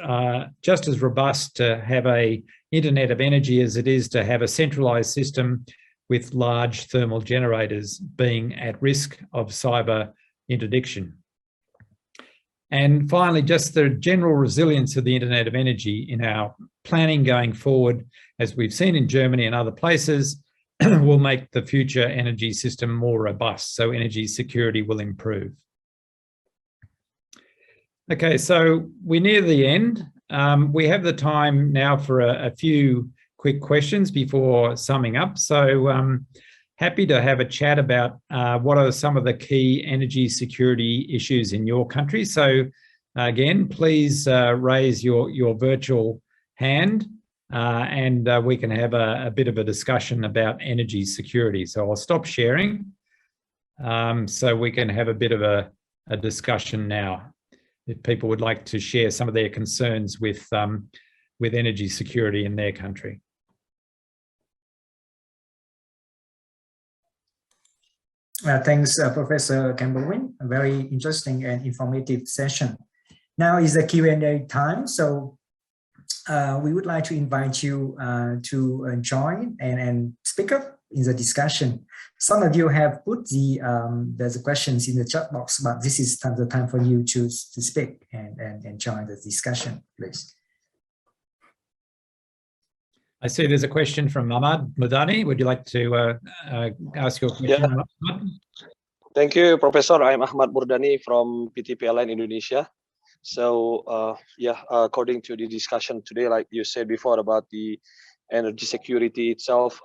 just as robust to have an Internet of Energy as it is to have a centralized system with large thermal generators being at risk of cyber interdiction. And finally, just the general resilience of the Internet of Energy in our planning going forward, as we've seen in Germany and other places, will make the future energy system more robust, so energy security will improve. Okay, so we're near the end. We have the time now for a few quick questions before summing up. So happy to have a chat about what are some of the key energy security issues in your country. So again, please raise your virtual hand and we can have a bit of a discussion about energy security. So I'll stop sharing so we can have a bit of a discussion now. If people would like to share some of their concerns with energy security in their country. Thanks, Professor Campbell-Wynne. A very interesting and informative session. Now is the Q&A time, so we would like to invite you to join and speak up in the discussion. Some of you have put the questions in the chat box, but this is the time for you to speak and join the discussion, please. I see there's a question from Ahmad Mudani. Would you like to ask your question? Yeah. Thank you, Professor. I'm Ahmad Murdani from PT PLN Indonesia. So according to the discussion today, like you said before about the energy security itself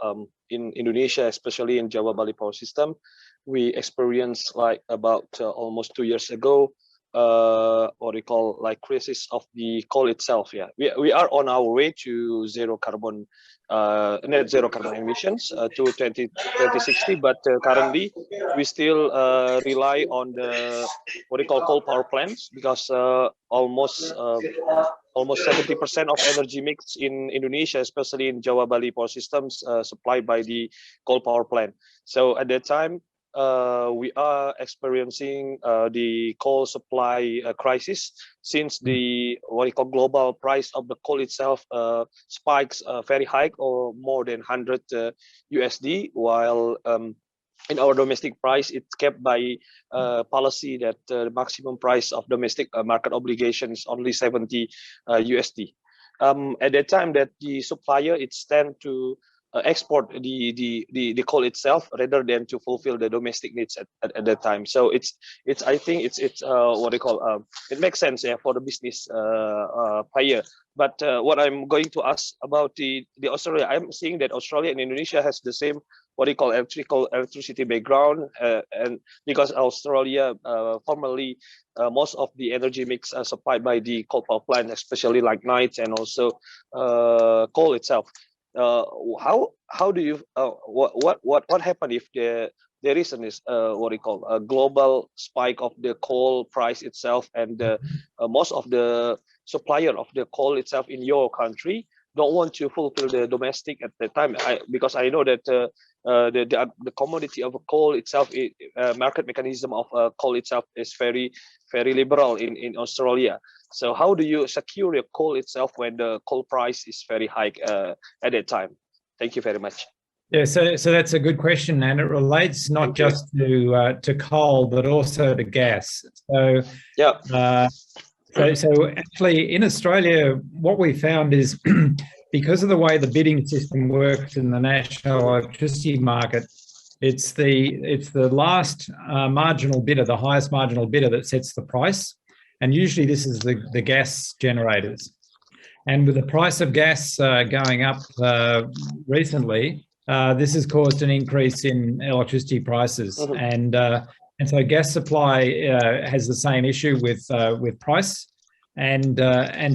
in Indonesia, especially in Jawa Bali Power System, we experienced like about almost 2 years ago, what we call like crisis of the coal itself. Yeah, we are on our way to net zero carbon emissions to 2060, but currently we still rely on the what we call coal power plants, because almost 70% of energy mix in Indonesia, especially in Jawa Bali Power Systems, supplied by the coal power plant. So at that time, we are experiencing the coal supply crisis, since the what we call global price of the coal itself spikes very high, or more than 100 USD, while in our domestic price it's kept by policy that the maximum price of domestic market obligation is only 70 USD. At that time, that the supplier it's tend to export the coal itself rather than to fulfill the domestic needs at that time. So I think it's what they call it makes sense, yeah, for the business player. But what I'm going to ask about the Australia, I'm seeing that Australia and Indonesia has the same what they call electricity background, and because Australia formerly most of the energy mix are supplied by the coal power plant, especially like nights and also coal itself. How do you what happened if there is what we call a global spike of the coal price itself, and most of the supplier of the coal itself in your country don't want to fulfill the domestic at the time? Because I know that the commodity of coal itself, market mechanism of coal itself is very liberal in Australia. So how do you secure your coal itself when the coal price is very high at that time? Thank you very much. Yeah, so that's a good question, and it relates not just to coal but also to gas. So yeah. So actually in Australia, what we found is because of the way the bidding system works in the national electricity market, it's the last marginal bidder, the highest marginal bidder, that sets the price. And usually this is the gas generators. And with the price of gas going up recently, this has caused an increase in electricity prices. And so gas supply has the same issue with price. And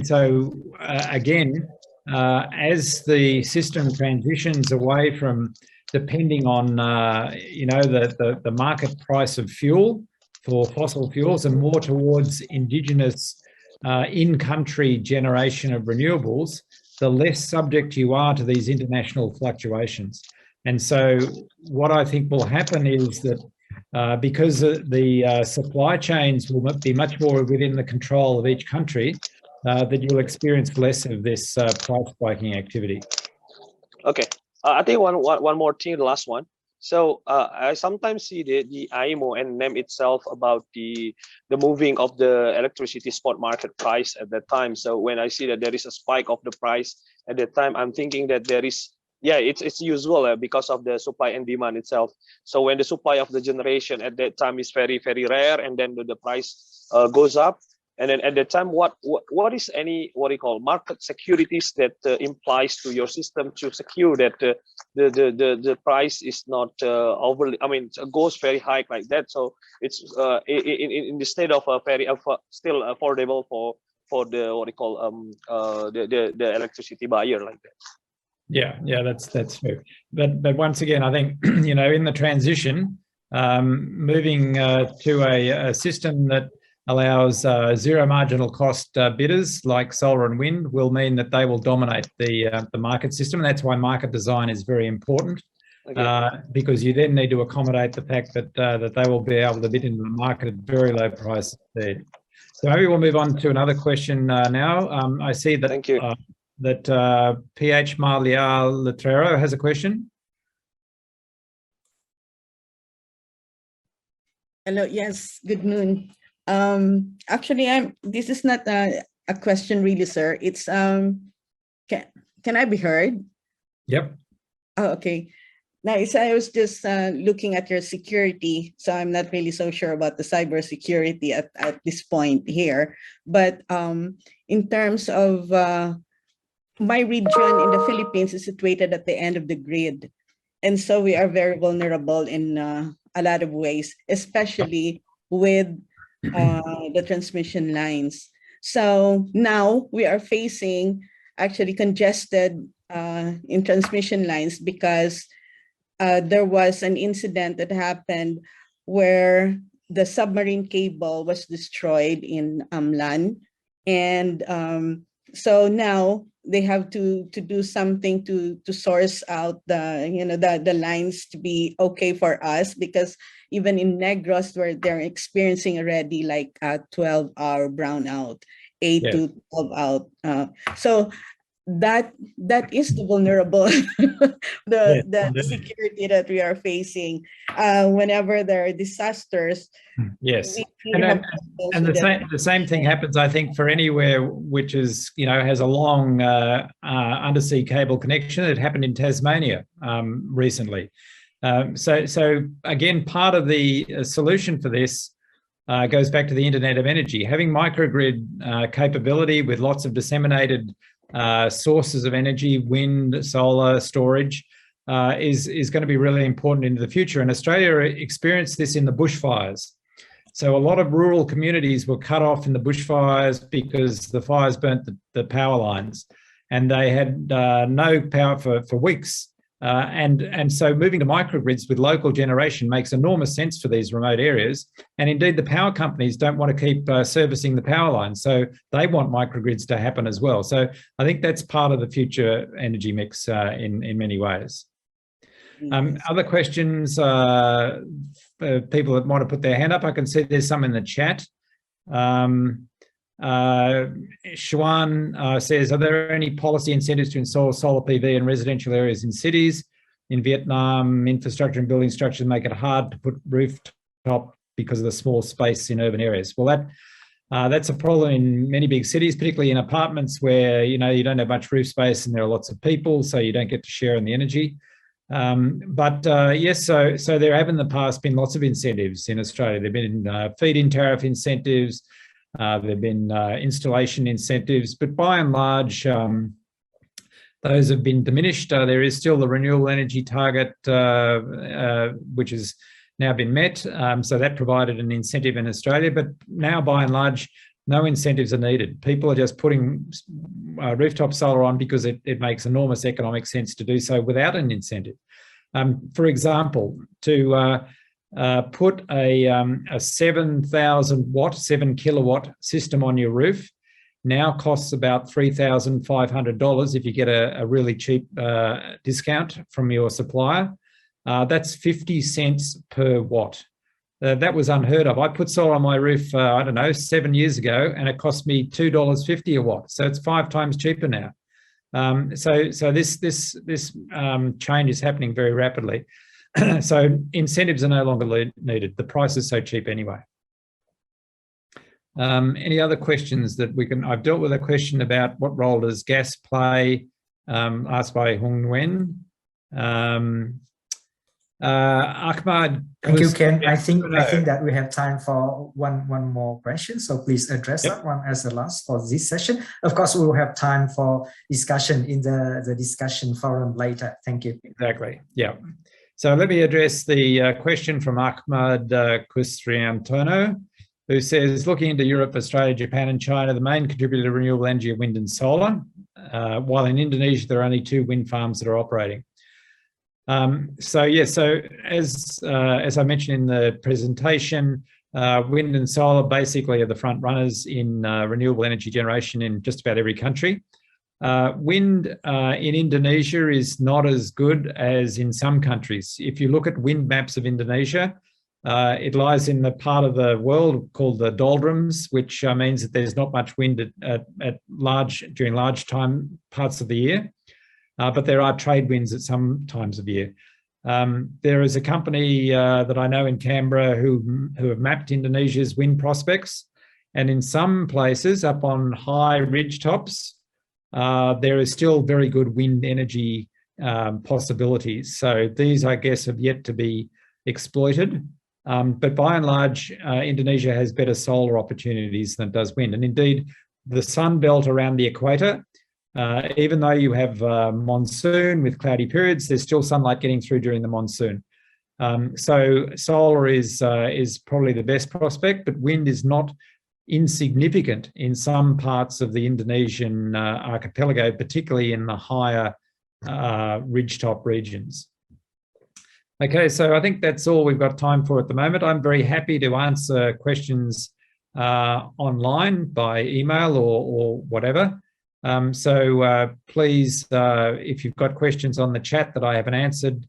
so again, as the system transitions away from depending on the market price of fuel for fossil fuels and more towards indigenous in-country generation of renewables, the less subject you are to these international fluctuations. And so what I think will happen is that because the supply chains will be much more within the control of each country, that you'll experience less of this price spiking activity. Okay, I think one more thing, the last one. So I sometimes see the IMO and NEM itself about the moving of the electricity spot market price at that time. So when I see that there is a spike of the price at that time, I'm thinking that there is, yeah, it's usual because of the supply and demand itself. So when the supply of the generation at that time is very rare, and then the price goes up, And then at that time, what is any what do you call market securities that implies to your system to secure that the price is not overly, I mean, goes very high like that. So it's in the state of very still affordable for the what do you call the electricity buyer like that. Yeah, that's true. But once again, I think you know, in the transition, moving to a system that allows zero marginal cost bidders like solar and wind will mean that they will dominate the market system. And that's why market design is very important, because you then need to accommodate the fact that that they will be able to bid into the market at very low price. So maybe we'll move on to another question now. I see that Thank you. That PH Malia Letrero has a question. Hello, yes, good noon. Actually, this is not a question really, sir. It's can I be heard? Yep. Oh, okay. Nice. I was just looking at your security, so I'm not really so sure about the cybersecurity at this point here. But in terms of my region in the Philippines is situated at the end of the grid, and so we are very vulnerable in a lot of ways, especially with the transmission lines. So now we are facing actually congested in transmission lines because there was an incident that happened where the submarine cable was destroyed in Amlan. And so now they have to do something to source out the lines to be okay for us, because even in Negros, where they're experiencing already like a 12-hour brownout, 8 to 12 out. So that is the vulnerable the security that we are facing whenever there are disasters. Yes, and the same thing happens, I think, for anywhere which is, you know, has a long undersea cable connection. It happened in Tasmania recently. So again, part of the solution for this goes back to the Internet of Energy. Having microgrid capability with lots of disseminated sources of energy, wind, solar, storage, is going to be really important into the future. And Australia experienced this in the bushfires. So a lot of rural communities were cut off in the bushfires because the fires burnt the power lines, and they had no power for weeks. And so moving to microgrids with local generation makes enormous sense for these remote areas. And indeed, the power companies don't want to keep servicing the power lines, so they want microgrids to happen as well. So I think that's part of the future energy mix in many ways. Other questions, people that want to put their hand up? I can see there's some in the chat. Xuan says, are there any policy incentives to install solar PV in residential areas in cities? In Vietnam, infrastructure and building structures make it hard to put rooftop because of the small space in urban areas. Well, that's a problem in many big cities, particularly in apartments where, you know, you don't have much roof space and there are lots of people, so you don't get to share in the energy. Yes, so there have in the past been lots of incentives in Australia. There have been feed-in tariff incentives, there have been installation incentives, but by and large, those have been diminished. There is still the renewable energy target, which has now been met. So that provided an incentive in Australia, but now by and large, no incentives are needed. People are just putting rooftop solar on because it makes enormous economic sense to do so without an incentive. For example, to put a 7,000 watt, 7 kilowatt system on your roof now costs about $3,500 if you get a really cheap discount from your supplier. That's 50 cents per watt. That was unheard of. I put solar on my roof, I don't know, 7 years ago, and it cost me $2.50 a watt. So it's 5 times cheaper now. So this change is happening very rapidly. So incentives are no longer needed. The price is so cheap anyway. Any other questions that we can? I've dealt with a question about what role does gas play, asked by Hung Nguyen. Ahmad. Thank you, Ken. I think that we have time for one more question. So please address that one as the last for this session. Of course, we will have time for discussion in the discussion forum later. Thank you. Exactly. Yeah. So let me address the question from Ahmad Custriantono, who says, looking into Europe, Australia, Japan, and China, the main contributor to renewable energy are wind and solar, while in Indonesia, there are only 2 wind farms that are operating. So as I mentioned in the presentation, wind and solar basically are the front runners in renewable energy generation in just about every country. Wind in Indonesia is not as good as in some countries. If you look at wind maps of Indonesia, it lies in the part of the world called the doldrums, which means that there's not much wind during large time parts of the year. But there are trade winds at some times of year. There is a company that I know in Canberra who have mapped Indonesia's wind prospects. And in some places up on high ridge tops, there is still very good wind energy possibilities. So these, I guess, have yet to be exploited. But by and large, Indonesia has better solar opportunities than it does wind. And indeed, the sun belt around the equator, even though you have monsoon with cloudy periods, there's still sunlight getting through during the monsoon. So solar is probably the best prospect, but wind is not insignificant in some parts of the Indonesian archipelago, particularly in the higher ridgetop regions. Okay, so I think that's all we've got time for at the moment. I'm very happy to answer questions online by email or whatever. So please, if you've got questions on the chat that I haven't answered,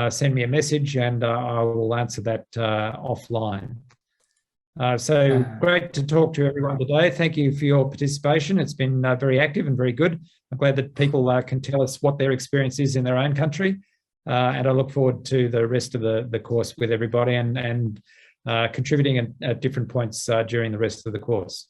send me a message and I will answer that offline. So great to talk to everyone today. Thank you for your participation. It's been very active and very good. I'm glad that people can tell us what their experience is in their own country. And I look forward to the rest of the course with everybody and contributing at different points during the rest of the course.